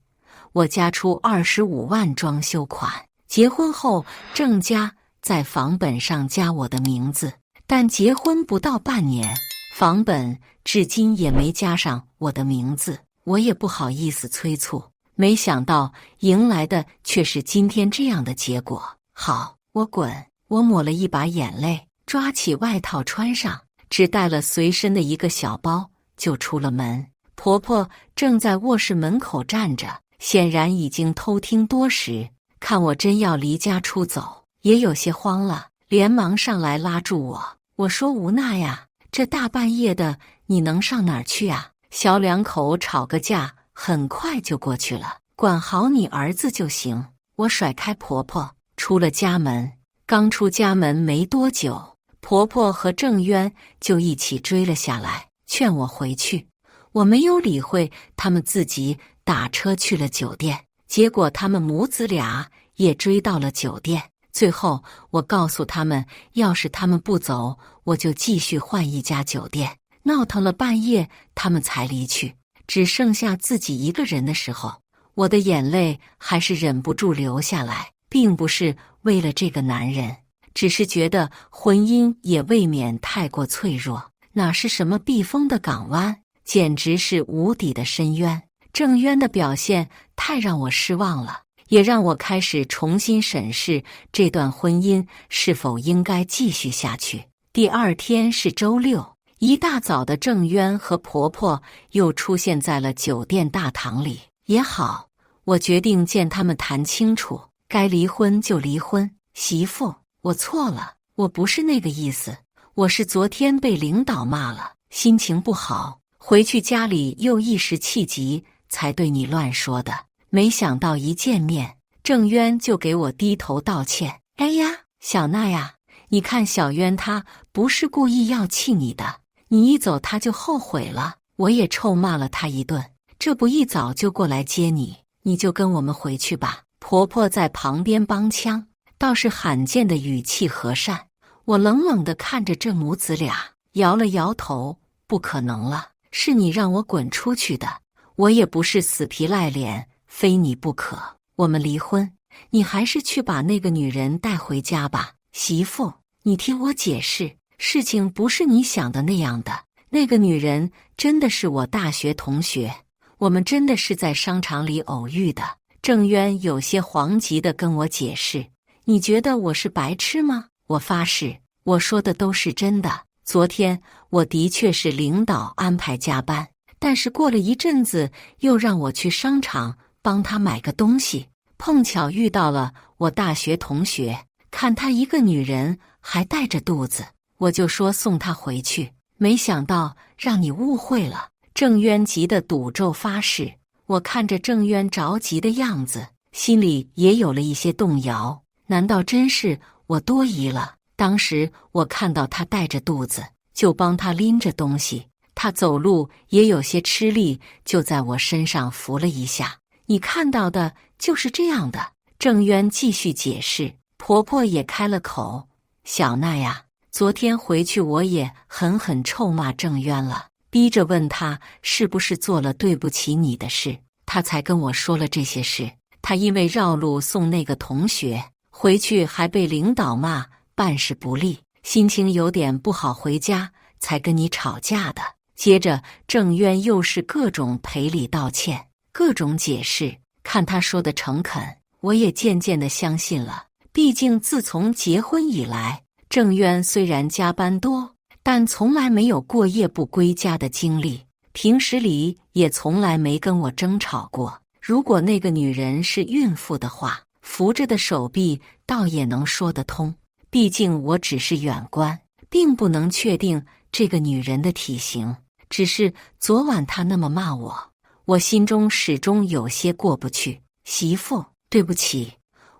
我家出25万装修款，结婚后郑家在房本上加我的名字，但结婚不到半年，房本至今也没加上我的名字。我也不好意思催促，没想到迎来的却是今天这样的结果。好，我滚！我抹了一把眼泪，抓起外套穿上，只带了随身的一个小包，就出了门。婆婆正在卧室门口站着，显然已经偷听多时，看我真要离家出走，也有些慌了，连忙上来拉住我。我说无奈呀，这大半夜的，你能上哪儿去啊？小两口吵个架，很快就过去了，管好你儿子就行。我甩开婆婆，出了家门。刚出家门没多久，婆婆和郑渊就一起追了下来，劝我回去。我没有理会，他们自己打车去了酒店。结果他们母子俩也追到了酒店。最后我告诉他们，要是他们不走，我就继续换一家酒店。闹腾了半夜，他们才离去。只剩下自己一个人的时候，我的眼泪还是忍不住流下来，并不是为了这个男人，只是觉得婚姻也未免太过脆弱，哪是什么避风的港湾，简直是无底的深渊。郑渊的表现太让我失望了，也让我开始重新审视这段婚姻是否应该继续下去。第二天是周六，一大早的郑渊和婆婆又出现在了酒店大堂里。也好，我决定见他们谈清楚，该离婚就离婚。媳妇，我错了，我不是那个意思，我是昨天被领导骂了，心情不好，回去家里又一时气急，才对你乱说的。没想到一见面，郑渊就给我低头道歉。哎呀，小娜呀，你看小渊他不是故意要气你的，你一走他就后悔了。我也臭骂了他一顿，这不一早就过来接你，你就跟我们回去吧。婆婆在旁边帮腔，倒是罕见的语气和善。我冷冷地看着这母子俩，摇了摇头，不可能了，是你让我滚出去的，我也不是死皮赖脸非你不可。我们离婚，你还是去把那个女人带回家吧。媳妇，你听我解释，事情不是你想的那样的，那个女人真的是我大学同学，我们真的是在商场里偶遇的。郑渊有些惶急地跟我解释，你觉得我是白痴吗？我发誓，我说的都是真的。昨天我的确是领导安排加班，但是过了一阵子又让我去商场帮他买个东西，碰巧遇到了我大学同学，看她一个女人还带着肚子，我就说送她回去，没想到让你误会了。郑渊急得赌咒发誓。我看着郑渊着急的样子，心里也有了一些动摇，难道真是我多疑了？当时我看到他带着肚子，就帮他拎着东西，他走路也有些吃力，就在我身上扶了一下。你看到的就是这样的。郑渊继续解释，婆婆也开了口，小娜呀，昨天回去我也狠狠臭骂郑渊了，逼着问他是不是做了对不起你的事，他才跟我说了这些事。他因为绕路送那个同学回去，还被领导骂办事不力，心情有点不好，回家才跟你吵架的。接着郑渊又是各种赔礼道歉，各种解释，看他说的诚恳，我也渐渐地相信了。毕竟自从结婚以来，郑渊虽然加班多，但从来没有过夜不归家的经历，平时里也从来没跟我争吵过。如果那个女人是孕妇的话，扶着的手臂倒也能说得通，毕竟我只是远观，并不能确定这个女人的体型。只是昨晚她那么骂我，我心中始终有些过不去。媳妇，对不起，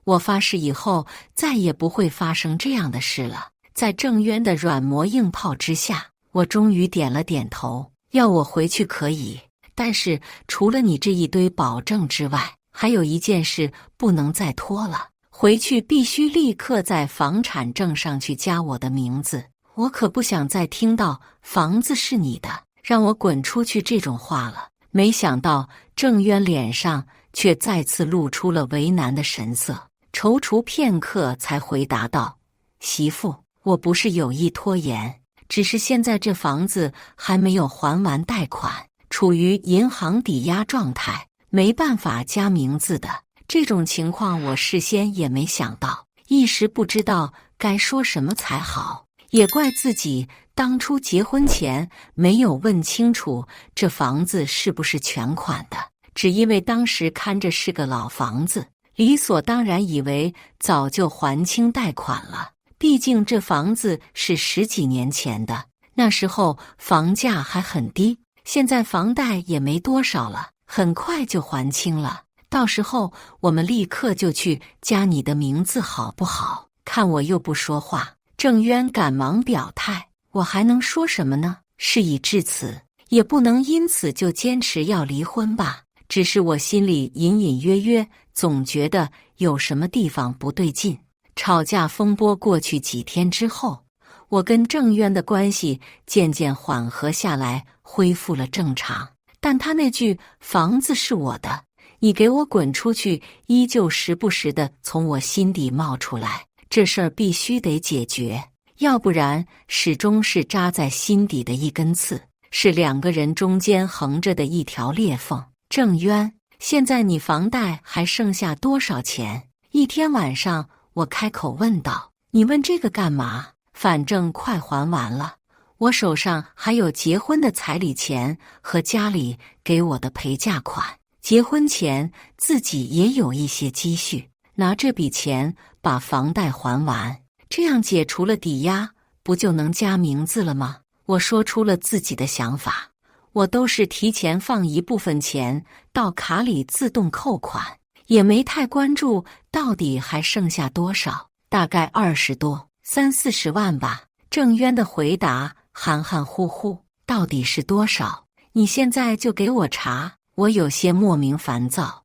我发誓以后再也不会发生这样的事了。在郑渊的软磨硬泡之下，我终于点了点头。要我回去可以，但是除了你这一堆保证之外，还有一件事不能再拖了，回去必须立刻在房产证上去加我的名字。我可不想再听到房子是你的，让我滚出去这种话了。没想到郑渊脸上却再次露出了为难的神色，踌躇片刻才回答道，媳妇，我不是有意拖延，只是现在这房子还没有还完贷款，处于银行抵押状态，没办法加名字的。这种情况我事先也没想到，一时不知道该说什么才好，也怪自己当初结婚前没有问清楚这房子是不是全款的，只因为当时看着是个老房子，理所当然以为早就还清贷款了。毕竟这房子是10几年前的，那时候房价还很低，现在房贷也没多少了，很快就还清了。到时候我们立刻就去加你的名字好不好？看我又不说话，郑渊赶忙表态，我还能说什么呢？事已至此，也不能因此就坚持要离婚吧。只是我心里隐隐约约总觉得有什么地方不对劲。吵架风波过去几天之后，我跟郑渊的关系渐渐缓和下来，恢复了正常。但他那句房子是我的，你给我滚出去，依旧时不时地从我心底冒出来。这事儿必须得解决，要不然始终是扎在心底的一根刺，是两个人中间横着的一条裂缝。郑渊，现在你房贷还剩下多少钱？一天晚上，我开口问道。你问这个干嘛？反正快还完了，我手上还有结婚的彩礼钱和家里给我的陪嫁款。结婚前自己也有一些积蓄，拿这笔钱把房贷还完，这样解除了抵押，不就能加名字了吗？我说出了自己的想法。我都是提前放一部分钱到卡里自动扣款，也没太关注到底还剩下多少，大概20多，30-40万吧。郑渊的回答含含糊糊，到底是多少？你现在就给我查。我有些莫名烦躁。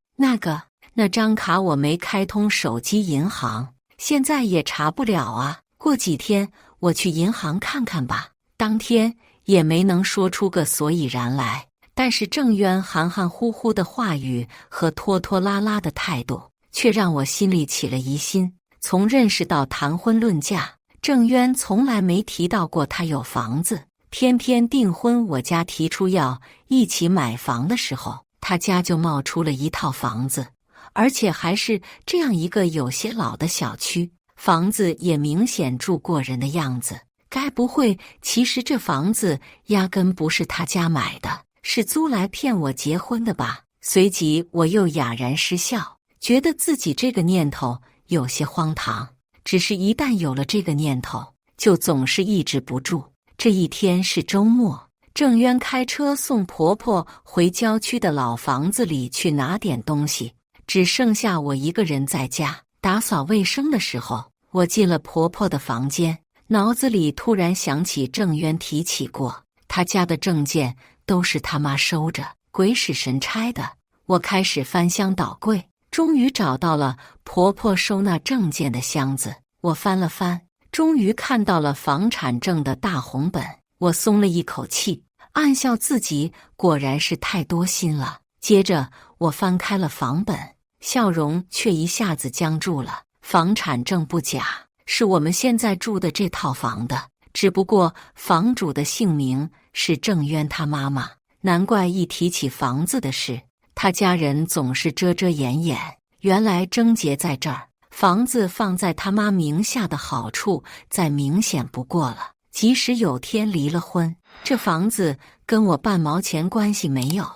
那张卡我没开通手机银行，现在也查不了啊。过几天我去银行看看吧。当天也没能说出个所以然来，但是郑渊含含糊糊的话语和拖拖拉拉的态度，却让我心里起了疑心。从认识到谈婚论嫁，郑渊从来没提到过他有房子，偏偏订婚我家提出要一起买房的时候，他家就冒出了一套房子，而且还是这样一个有些老的小区，房子也明显住过人的样子。该不会其实这房子压根不是他家买的，是租来骗我结婚的吧？随即我又哑然失笑，觉得自己这个念头有些荒唐，只是一旦有了这个念头，就总是抑制不住。这一天是周末，郑渊开车送婆婆回郊区的老房子里去拿点东西，只剩下我一个人在家打扫卫生的时候，我进了婆婆的房间，脑子里突然想起郑渊提起过，他家的证件都是他妈收着，鬼使神差的。我开始翻箱倒柜，终于找到了婆婆收纳证件的箱子。我翻了翻，终于看到了房产证的大红本。我松了一口气，暗笑自己果然是太多心了。接着我翻开了房本，笑容却一下子僵住了。房产证不假，是我们现在住的这套房的，只不过房主的姓名是郑渊他妈妈。难怪一提起房子的事，他家人总是遮遮掩掩。原来症结在这儿，房子放在他妈名下的好处再明显不过了。即使有天离了婚，这房子跟我半毛钱关系没有，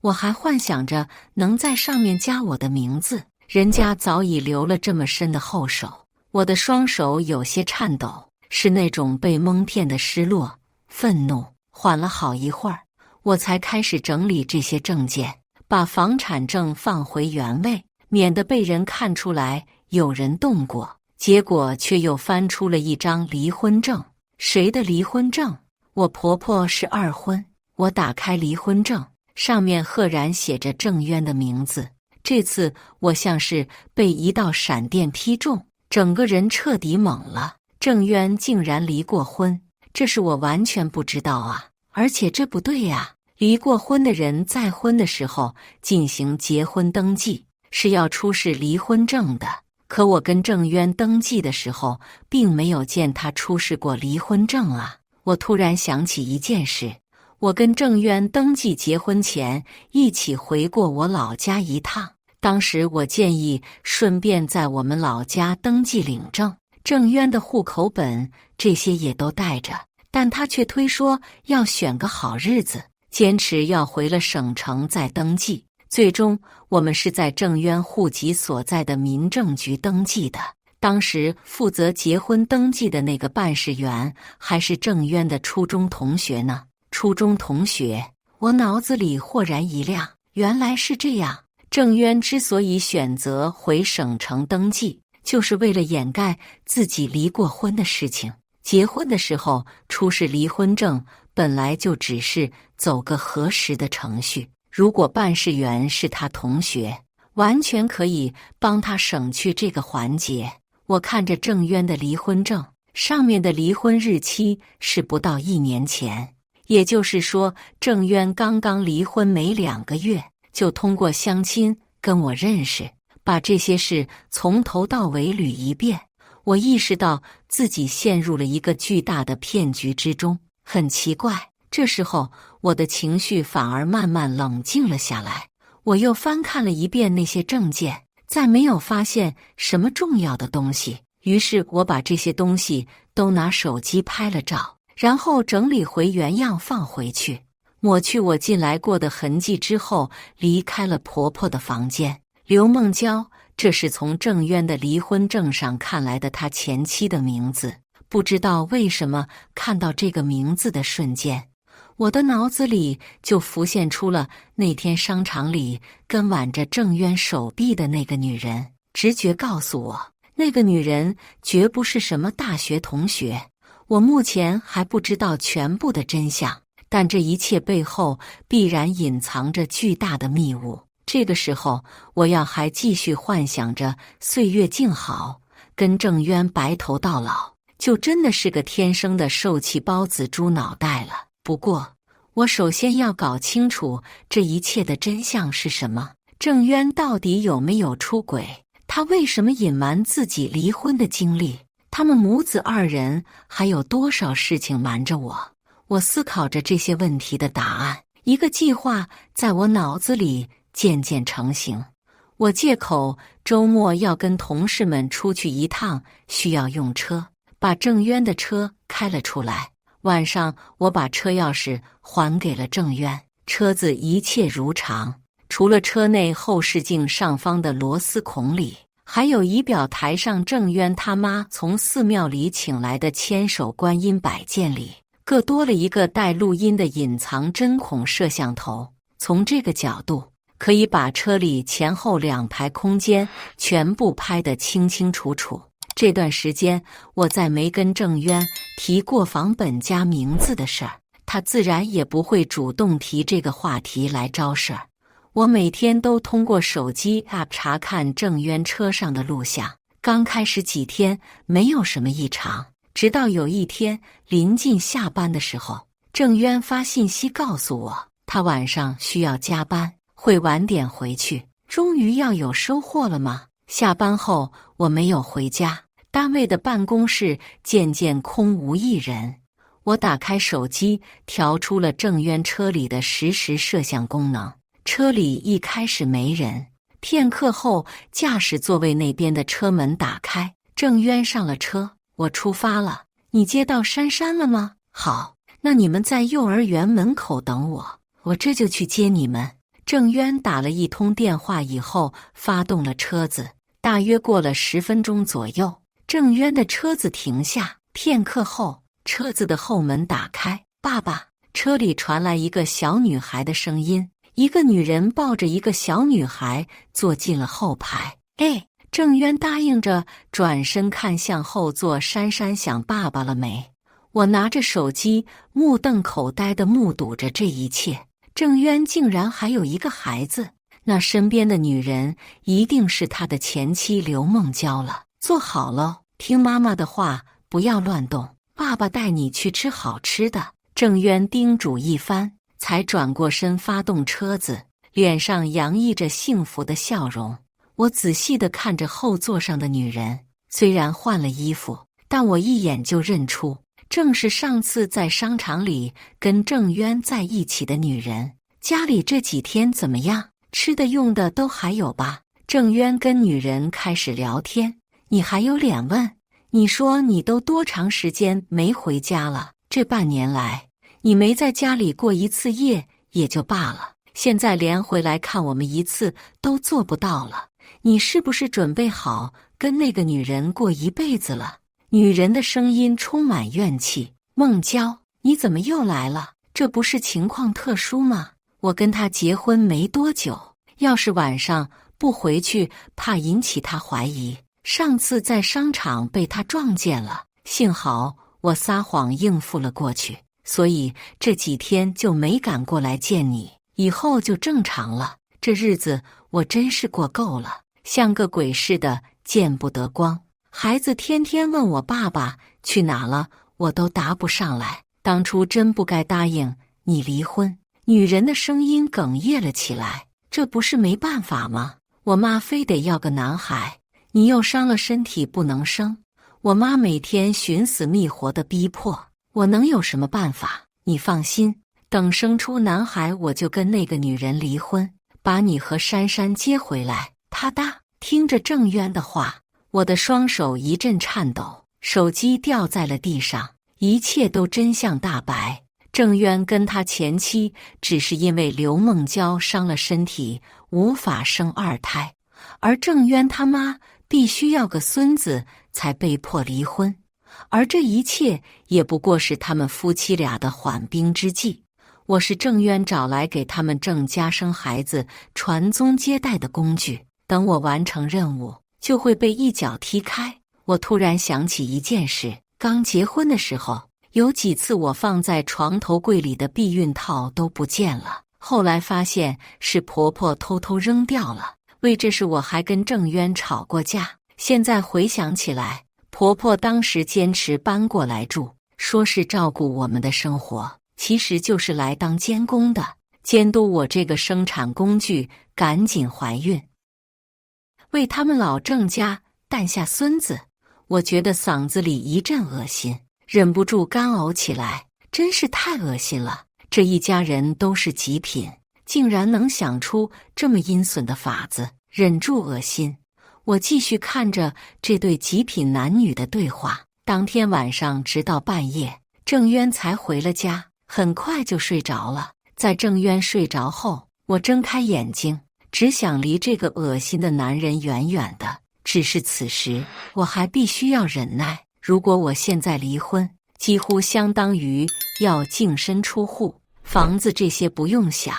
我还幻想着能在上面加我的名字，人家早已留了这么深的后手。我的双手有些颤抖，是那种被蒙骗的失落、愤怒。缓了好一会儿，我才开始整理这些证件，把房产证放回原位，免得被人看出来有人动过。结果却又翻出了一张离婚证。谁的离婚证？我婆婆是二婚。我打开离婚证，上面赫然写着郑渊的名字。这次我像是被一道闪电劈中，整个人彻底懵了。郑渊竟然离过婚，这是我完全不知道啊！而且这不对呀，离过婚的人再婚的时候进行结婚登记，是要出示离婚证的。可我跟郑渊登记的时候，并没有见他出示过离婚证啊！我突然想起一件事，我跟郑渊登记结婚前一起回过我老家一趟，当时我建议顺便在我们老家登记领证，郑渊的户口本这些也都带着，但他却推说要选个好日子，坚持要回了省城再登记。最终我们是在郑渊户籍所在的民政局登记的，当时负责结婚登记的那个办事员还是郑渊的初中同学呢。初中同学，我脑子里豁然一亮，原来是这样。郑渊之所以选择回省城登记，就是为了掩盖自己离过婚的事情。结婚的时候出示离婚证，本来就只是走个核实的程序，如果办事员是他同学，完全可以帮他省去这个环节。我看着郑渊的离婚证，上面的离婚日期是不到1年前，也就是说，郑渊刚刚离婚没2个月，就通过相亲跟我认识，把这些事从头到尾捋一遍。我意识到自己陷入了一个巨大的骗局之中。很奇怪，这时候我的情绪反而慢慢冷静了下来。我又翻看了一遍那些证件，再没有发现什么重要的东西。于是我把这些东西都拿手机拍了照，然后整理回原样放回去，抹去我进来过的痕迹之后，离开了婆婆的房间。刘梦娇，这是从郑渊的离婚证上看来的他前妻的名字。不知道为什么看到这个名字的瞬间，我的脑子里就浮现出了那天商场里跟挽着郑渊手臂的那个女人。直觉告诉我，那个女人绝不是什么大学同学。我目前还不知道全部的真相，但这一切背后必然隐藏着巨大的密物。这个时候，我要还继续幻想着岁月静好，跟郑渊白头到老，就真的是个天生的受气包子猪脑袋了。不过，我首先要搞清楚这一切的真相是什么。郑渊到底有没有出轨？他为什么隐瞒自己离婚的经历？他们母子2人还有多少事情瞒着我？我思考着这些问题的答案，一个计划在我脑子里渐渐成型。我借口周末要跟同事们出去一趟，需要用车，把郑渊的车开了出来。晚上，我把车钥匙还给了郑渊，车子一切如常，除了车内后视镜上方的螺丝孔里，还有仪表台上郑渊他妈从寺庙里请来的千手观音摆件里，各多了一个带录音的隐藏针孔摄像头。从这个角度，可以把车里前后2排空间全部拍得清清楚楚。这段时间，我再没跟郑渊提过访本家名字的事儿，他自然也不会主动提这个话题来招事儿。我每天都通过手机 App 查看郑渊车上的录像，刚开始几天没有什么异常，直到有一天临近下班的时候，郑渊发信息告诉我，他晚上需要加班，会晚点回去。终于要有收获了吗？下班后我没有回家，单位的办公室渐渐空无一人。我打开手机，调出了郑渊车里的实时摄像功能。车里一开始没人，片刻后，驾驶座位那边的车门打开，郑渊上了车。我出发了，你接到珊珊了吗？好，那你们在幼儿园门口等我，我这就去接你们。郑渊打了一通电话以后，发动了车子。大约过了10分钟左右，郑渊的车子停下，片刻后，车子的后门打开。爸爸，车里传来一个小女孩的声音。一个女人抱着一个小女孩坐进了后排。郑渊答应着，转身看向后座珊珊，想爸爸了没？我拿着手机，目瞪口呆地目睹着这一切。郑渊竟然还有一个孩子，那身边的女人一定是他的前妻刘梦娇了。坐好了，听妈妈的话，不要乱动。爸爸带你去吃好吃的。郑渊叮嘱一番，才转过身发动车子，脸上洋溢着幸福的笑容。我仔细地看着后座上的女人，虽然换了衣服，但我一眼就认出，正是上次在商场里跟郑渊在一起的女人。家里这几天怎么样？吃的用的都还有吧？郑渊跟女人开始聊天。你还有脸问？你说你都多长时间没回家了？这半年来，你没在家里过一次夜也就罢了，现在连回来看我们一次都做不到了。你是不是准备好跟那个女人过一辈子了？女人的声音充满怨气。梦娇，你怎么又来了？这不是情况特殊吗？我跟她结婚没多久，要是晚上不回去，怕引起她怀疑。上次在商场被她撞见了，幸好我撒谎应付了过去，所以这几天就没敢过来见你。以后就正常了。这日子我真是过够了，像个鬼似的，见不得光。孩子天天问我爸爸去哪了，我都答不上来。当初真不该答应你离婚。女人的声音哽咽了起来，这不是没办法吗？我妈非得要个男孩，你又伤了身体不能生。我妈每天寻死觅活的逼迫，我能有什么办法？你放心，等生出男孩，我就跟那个女人离婚，把你和珊珊接回来。他哒，听着郑渊的话，我的双手一阵颤抖，手机掉在了地上，一切都真相大白。郑渊跟他前妻只是因为刘梦娇伤了身体，无法生二胎，而郑渊他妈必须要个孙子，才被迫离婚。而这一切也不过是他们夫妻俩的缓兵之计。我是郑渊找来给他们郑家生孩子、传宗接代的工具，等我完成任务，就会被一脚踢开。我突然想起一件事，刚结婚的时候，有几次我放在床头柜里的避孕套都不见了，后来发现是婆婆偷偷扔掉了。为这事我还跟郑渊吵过架。现在回想起来，婆婆当时坚持搬过来住，说是照顾我们的生活，其实就是来当监工的，监督我这个生产工具赶紧怀孕，为他们老郑家诞下孙子。我觉得嗓子里一阵恶心，忍不住干呕起来，真是太恶心了。这一家人都是极品，竟然能想出这么阴损的法子，忍住恶心。我继续看着这对极品男女的对话。当天晚上直到半夜，郑渊才回了家，很快就睡着了。在郑渊睡着后，我睁开眼睛，只想离这个恶心的男人远远的。只是此时我还必须要忍耐，如果我现在离婚，几乎相当于要净身出户，房子这些不用想，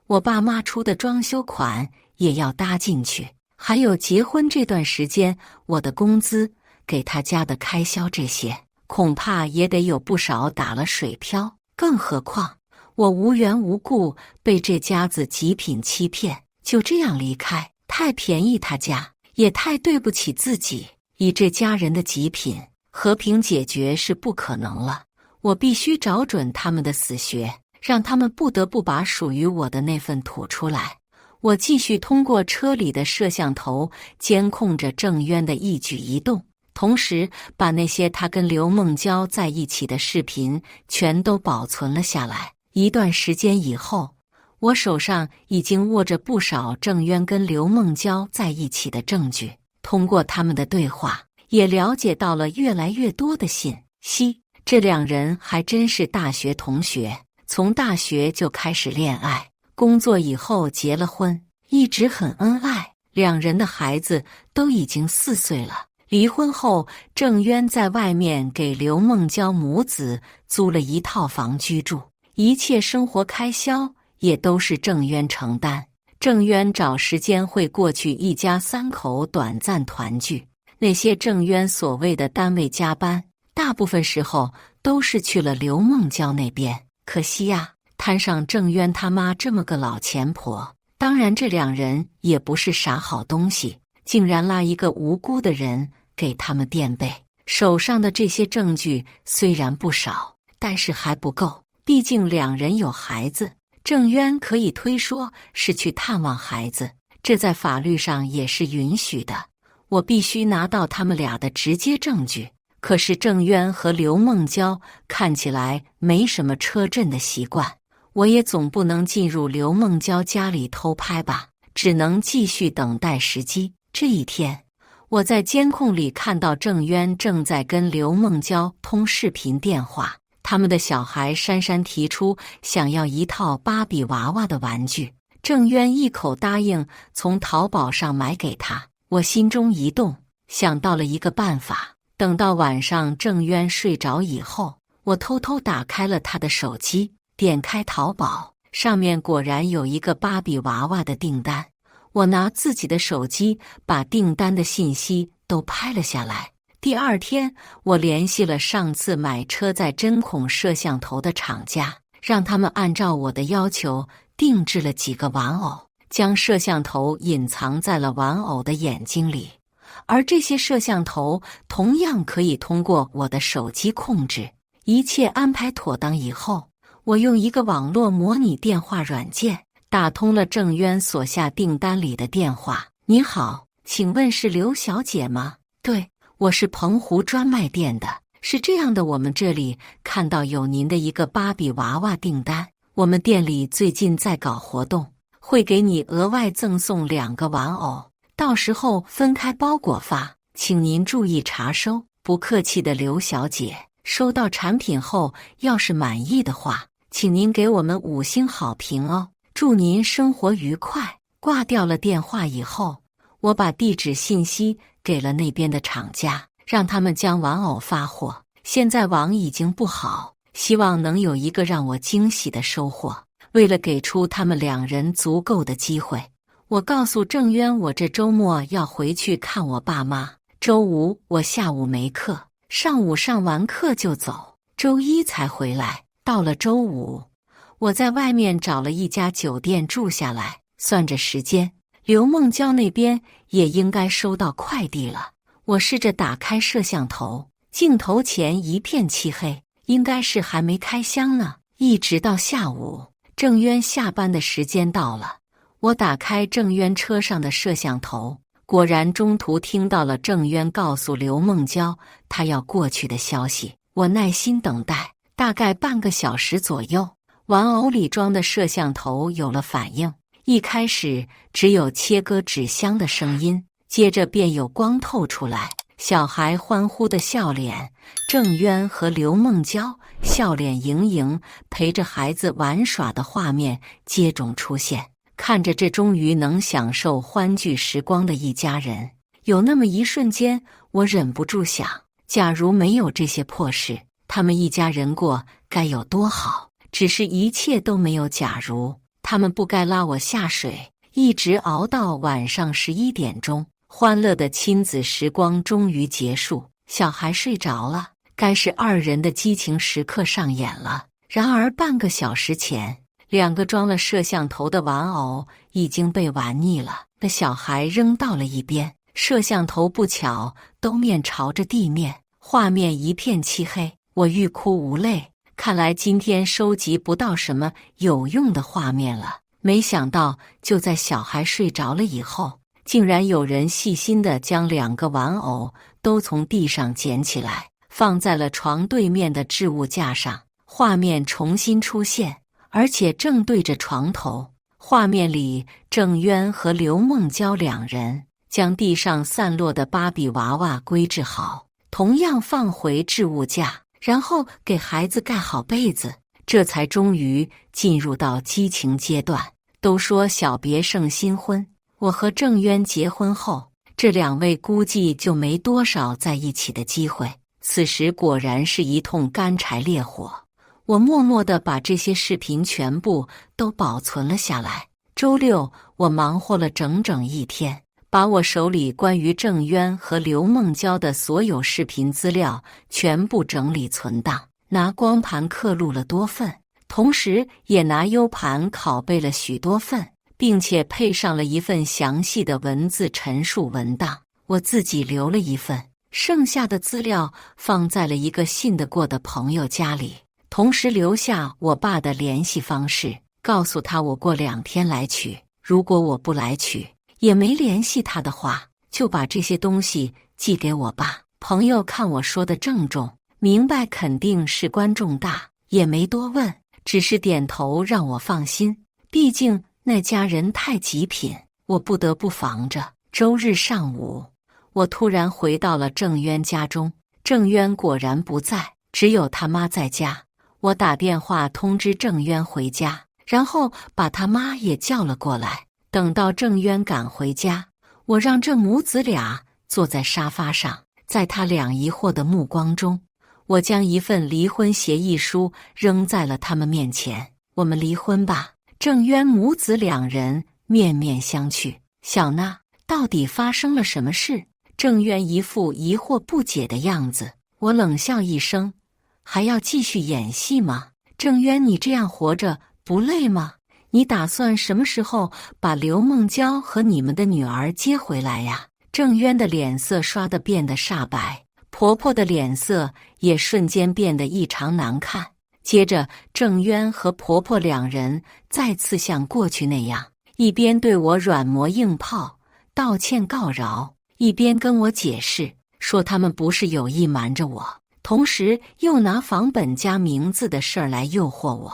我爸妈出的装修款也要搭进去，还有结婚这段时间我的工资、给他家的开销，这些恐怕也得有不少打了水漂。更何况我无缘无故被这家子极品欺骗，就这样离开，太便宜他家，也太对不起自己。以这家人的极品，和平解决是不可能了。我必须找准他们的死穴，让他们不得不把属于我的那份吐出来。我继续通过车里的摄像头监控着郑渊的一举一动，同时把那些他跟刘梦娇在一起的视频全都保存了下来。一段时间以后，我手上已经握着不少郑渊跟刘梦娇在一起的证据，通过他们的对话，也了解到了越来越多的信息。这两人还真是大学同学，从大学就开始恋爱，工作以后结了婚，一直很恩爱。两人的孩子都已经4岁了。离婚后，郑渊在外面给刘梦娇母子租了一套房居住，一切生活开销也都是郑渊承担。郑渊找时间会过去一家3口短暂团聚，那些郑渊所谓的单位加班，大部分时候都是去了刘梦娇那边。可惜呀，摊上郑渊他妈这么个老钱婆。当然这两人也不是啥好东西，竟然拉一个无辜的人给他们垫背。手上的这些证据虽然不少，但是还不够，毕竟两人有孩子。郑渊可以推说是去探望孩子，这在法律上也是允许的。我必须拿到他们俩的直接证据。可是郑渊和刘梦娇看起来没什么车震的习惯，我也总不能进入刘梦娇家里偷拍吧，只能继续等待时机。这一天，我在监控里看到郑渊正在跟刘梦娇通视频电话，他们的小孩珊珊提出想要一套芭比娃娃的玩具，郑渊一口答应从淘宝上买给他。我心中一动，想到了一个办法。等到晚上郑渊睡着以后，我偷偷打开了他的手机，点开淘宝，上面果然有一个芭比娃娃的订单。我拿自己的手机把订单的信息都拍了下来。第二天，我联系了上次买车载针孔摄像头的厂家，让他们按照我的要求定制了几个玩偶，将摄像头隐藏在了玩偶的眼睛里。而这些摄像头同样可以通过我的手机控制。一切安排妥当以后，我用一个网络模拟电话软件打通了郑渊所下订单里的电话。你好，请问是刘小姐吗？对，我是澎湖专卖店的。是这样的，我们这里看到有您的一个芭比娃娃订单，我们店里最近在搞活动，会给你额外赠送2个玩偶，到时候分开包裹发，请您注意查收。不客气的，刘小姐。收到产品后，要是满意的话，请您给我们5星好评哦。祝您生活愉快。挂掉了电话以后，我把地址信息给了那边的厂家，让他们将玩偶发货。现在网已经不好，希望能有一个让我惊喜的收获。为了给出他们2人足够的机会，我告诉郑渊，我这周末要回去看我爸妈。周五我下午没课，上午上完课就走，周一才回来。到了周五，我在外面找了一家酒店住下来。算着时间，刘梦娇那边也应该收到快递了。我试着打开摄像头，镜头前一片漆黑，应该是还没开箱呢。一直到下午，郑渊下班的时间到了，我打开郑渊车上的摄像头，果然中途听到了郑渊告诉刘梦娇他要过去的消息。我耐心等待，大概半个小时左右，玩偶里装的摄像头有了反应。一开始只有切割纸箱的声音，接着便有光透出来，小孩欢呼的笑脸，郑渊和刘梦娇笑脸盈盈陪着孩子玩耍的画面接踵出现。看着这终于能享受欢聚时光的一家人，有那么一瞬间，我忍不住想，假如没有这些破事，他们一家人过该有多好。只是一切都没有假如，他们不该拉我下水，一直熬到晚上11点钟。欢乐的亲子时光终于结束，小孩睡着了，该是2人的激情时刻上演了。然而半个小时前，2个装了摄像头的玩偶已经被玩腻了，那小孩扔到了一边，摄像头不巧都面朝着地面，画面一片漆黑，我欲哭无泪。看来今天收集不到什么有用的画面了。没想到就在小孩睡着了以后，竟然有人细心地将2个玩偶都从地上捡起来，放在了床对面的置物架上。画面重新出现，而且正对着床头。画面里，郑渊和刘梦娇2人将地上散落的芭比娃娃归置好，同样放回置物架，然后给孩子盖好被子，这才终于进入到激情阶段。都说小别胜新婚，我和郑渊结婚后，这2位估计就没多少在一起的机会。此时果然是一通干柴烈火。我默默地把这些视频全部都保存了下来。周六，我忙活了整整1天，把我手里关于郑渊和刘梦娇的所有视频资料全部整理存档，拿光盘刻录了多份，同时也拿 U 盘拷贝了许多份，并且配上了一份详细的文字陈述文档。我自己留了一份，剩下的资料放在了一个信得过的朋友家里，同时留下我爸的联系方式，告诉他我过2天来取，如果我不来取，也没联系他的话，就把这些东西寄给我爸。朋友看我说的郑重，明白肯定事关重大，也没多问，只是点头让我放心。毕竟那家人太极品，我不得不防着。周日上午，我突然回到了郑渊家中，郑渊果然不在，只有他妈在家。我打电话通知郑渊回家，然后把他妈也叫了过来。等到郑渊赶回家，我让这母子俩坐在沙发上，在他俩疑惑的目光中，我将一份离婚协议书扔在了他们面前。我们离婚吧。郑渊母子2人面面相觑。小娜，到底发生了什么事？郑渊一副疑惑不解的样子。我冷笑一声，还要继续演戏吗？郑渊，你这样活着不累吗？你打算什么时候把刘梦娇和你们的女儿接回来呀？郑渊的脸色刷得变得煞白，婆婆的脸色也瞬间变得异常难看。接着，郑渊和婆婆两人再次像过去那样，一边对我软磨硬泡、道歉告饶，一边跟我解释说他们不是有意瞒着我，同时又拿房本家名字的事儿来诱惑我。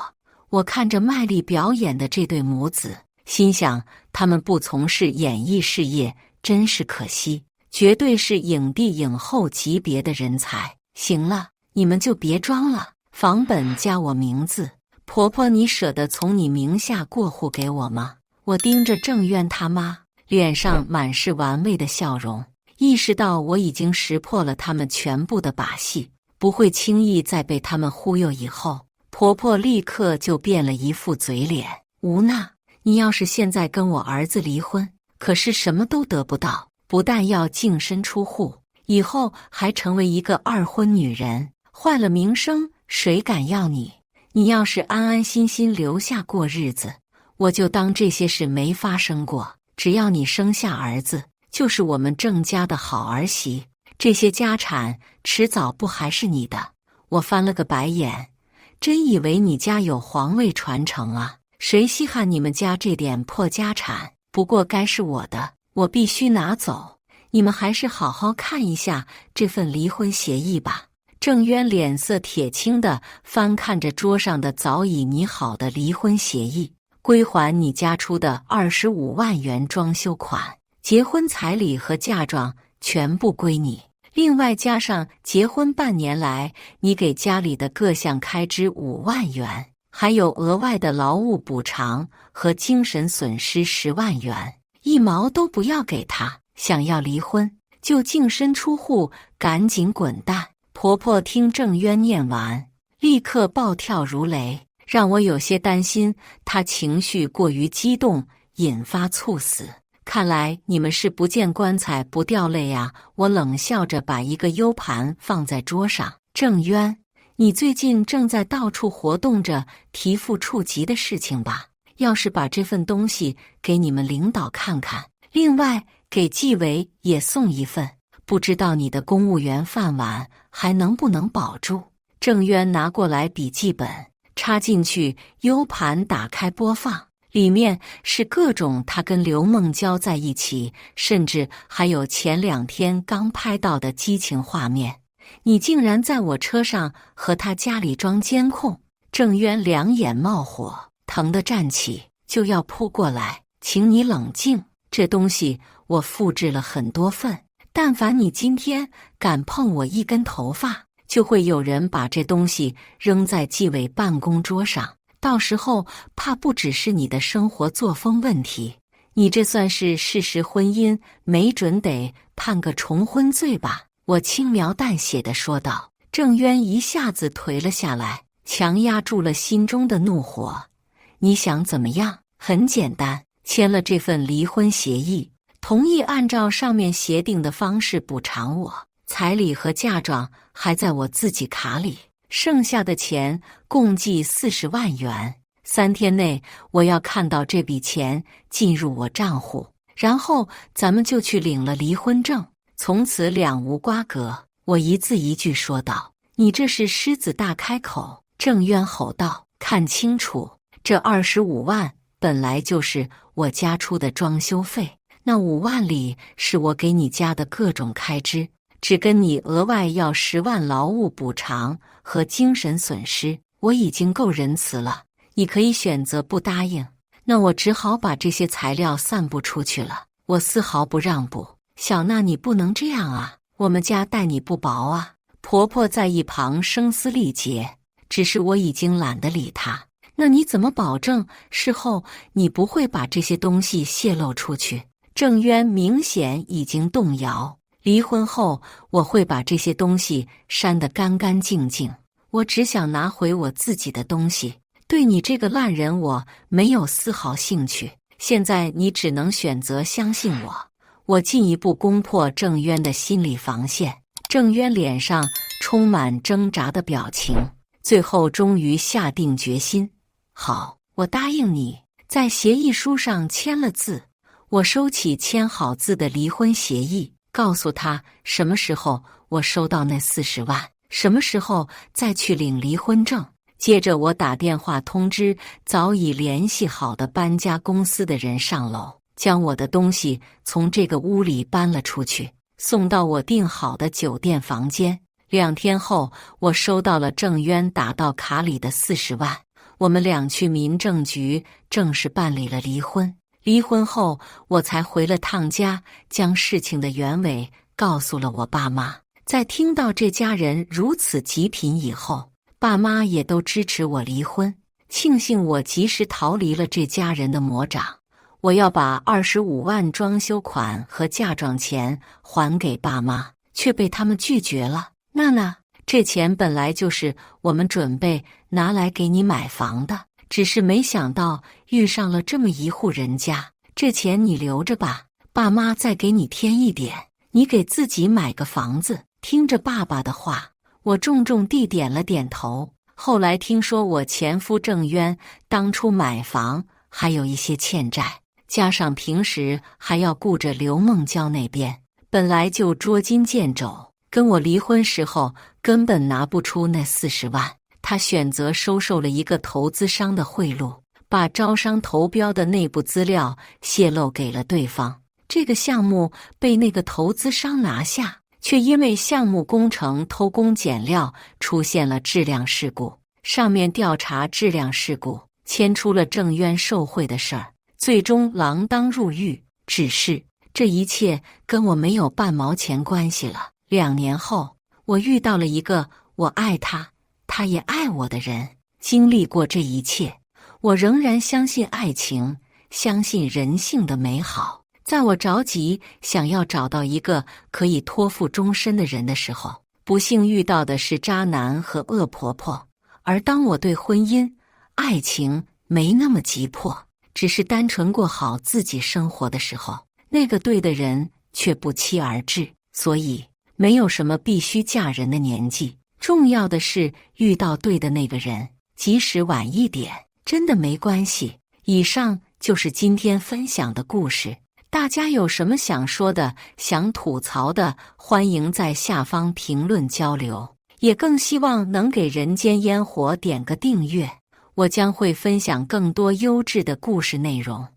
我看着卖力表演的这对母子，心想他们不从事演艺事业真是可惜，绝对是影帝影后级别的人才。行了，你们就别装了，房本加我名字，婆婆你舍得从你名下过户给我吗？我盯着郑渊他妈，脸上满是玩味的笑容，意识到我已经识破了他们全部的把戏，不会轻易再被他们忽悠。以后婆婆立刻就变了一副嘴脸，吴娜，你要是现在跟我儿子离婚，可是什么都得不到，不但要净身出户，以后还成为一个二婚女人，坏了名声，谁敢要你？你要是安安心心留下过日子，我就当这些事没发生过。只要你生下儿子，就是我们郑家的好儿媳，这些家产迟早不还是你的？我翻了个白眼，真以为你家有皇位传承啊？谁稀罕你们家这点破家产？不过该是我的，我必须拿走。你们还是好好看一下这份离婚协议吧。郑渊脸色铁青地翻看着桌上的早已拟好的离婚协议，归还你家出的25万元装修款，结婚彩礼和嫁妆全部归你，另外加上结婚半年来你给家里的各项开支5万元，还有额外的劳务补偿和精神损失10万元，一毛都不要给他。想要离婚就净身出户，赶紧滚蛋！婆婆听郑渊念完，立刻暴跳如雷，让我有些担心她情绪过于激动，引发猝死。看来你们是不见棺材不掉泪啊！我冷笑着把一个 U 盘放在桌上。郑渊，你最近正在到处活动着提副处级的事情吧？要是把这份东西给你们领导看看，另外给纪委也送一份，不知道你的公务员饭碗还能不能保住？郑渊拿过来笔记本，插进去 U 盘，打开播放，里面是各种他跟刘梦娇在一起，甚至还有前2天刚拍到的激情画面。你竟然在我车上和他家里装监控！郑渊两眼冒火，疼得站起，就要扑过来。请你冷静，这东西我复制了很多份，但凡你今天敢碰我一根头发，就会有人把这东西扔在纪委办公桌上，到时候怕不只是你的生活作风问题，你这算是事实婚姻，没准得判个重婚罪吧。我轻描淡写地说道。郑渊一下子颓了下来，强压住了心中的怒火。你想怎么样？很简单，签了这份离婚协议，同意按照上面协定的方式补偿我，彩礼和嫁妆还在我自己卡里，剩下的钱共计40万元。3天内我要看到这笔钱进入我账户，然后咱们就去领了离婚证，从此两无瓜葛。我一字一句说道。你这是狮子大开口！郑渊吼道。看清楚，这25万本来就是我家出的装修费，那5万里是我给你家的各种开支，只跟你额外要10万劳务补偿和精神损失，我已经够仁慈了。你可以选择不答应，那我只好把这些材料散布出去了。我丝毫不让步。小娜，你不能这样啊，我们家待你不薄啊。婆婆在一旁声嘶力竭，只是我已经懒得理她。那你怎么保证事后你不会把这些东西泄露出去？郑渊明显已经动摇。离婚后我会把这些东西删得干干净净，我只想拿回我自己的东西，对你这个烂人我没有丝毫兴趣。现在你只能选择相信我。我进一步攻破郑渊的心理防线。郑渊脸上充满挣扎的表情，最后终于下定决心。好，我答应你，在协议书上签了字。我收起签好字的离婚协议，告诉他什么时候我收到那40万，什么时候再去领离婚证。接着我打电话通知早已联系好的搬家公司的人上楼，将我的东西从这个屋里搬了出去，送到我订好的酒店房间。2天后，我收到了郑渊打到卡里的40万，我们俩去民政局正式办理了离婚。离婚后，我才回了趟家，将事情的原委告诉了我爸妈。在听到这家人如此极品以后，爸妈也都支持我离婚。庆幸我及时逃离了这家人的魔掌。我要把25万装修款和嫁妆钱还给爸妈，却被他们拒绝了。娜娜，这钱本来就是我们准备拿来给你买房的，只是没想到遇上了这么一户人家，这钱你留着吧，爸妈再给你添一点，你给自己买个房子。听着爸爸的话，我重重地点了点头。后来听说我前夫郑渊当初买房还有一些欠债，加上平时还要顾着刘梦娇那边，本来就捉襟见肘，跟我离婚时候根本拿不出那40万。他选择收受了一个投资商的贿赂，把招商投标的内部资料泄露给了对方。这个项目被那个投资商拿下，却因为项目工程偷工减料出现了质量事故。上面调查质量事故，牵出了郑渊受贿的事儿，最终锒铛入狱。只是这一切跟我没有半毛钱关系了。2年后，我遇到了一个我爱他，他也爱我的人。经历过这一切，我仍然相信爱情，相信人性的美好。在我着急想要找到一个可以托付终身的人的时候，不幸遇到的是渣男和恶婆婆。而当我对婚姻、爱情没那么急迫，只是单纯过好自己生活的时候，那个对的人却不期而至。所以，没有什么必须嫁人的年纪，重要的是遇到对的那个人，即使晚一点，真的没关系。以上就是今天分享的故事，大家有什么想说的、想吐槽的，欢迎在下方评论交流。也更希望能给人间烟火点个订阅，我将会分享更多优质的故事内容。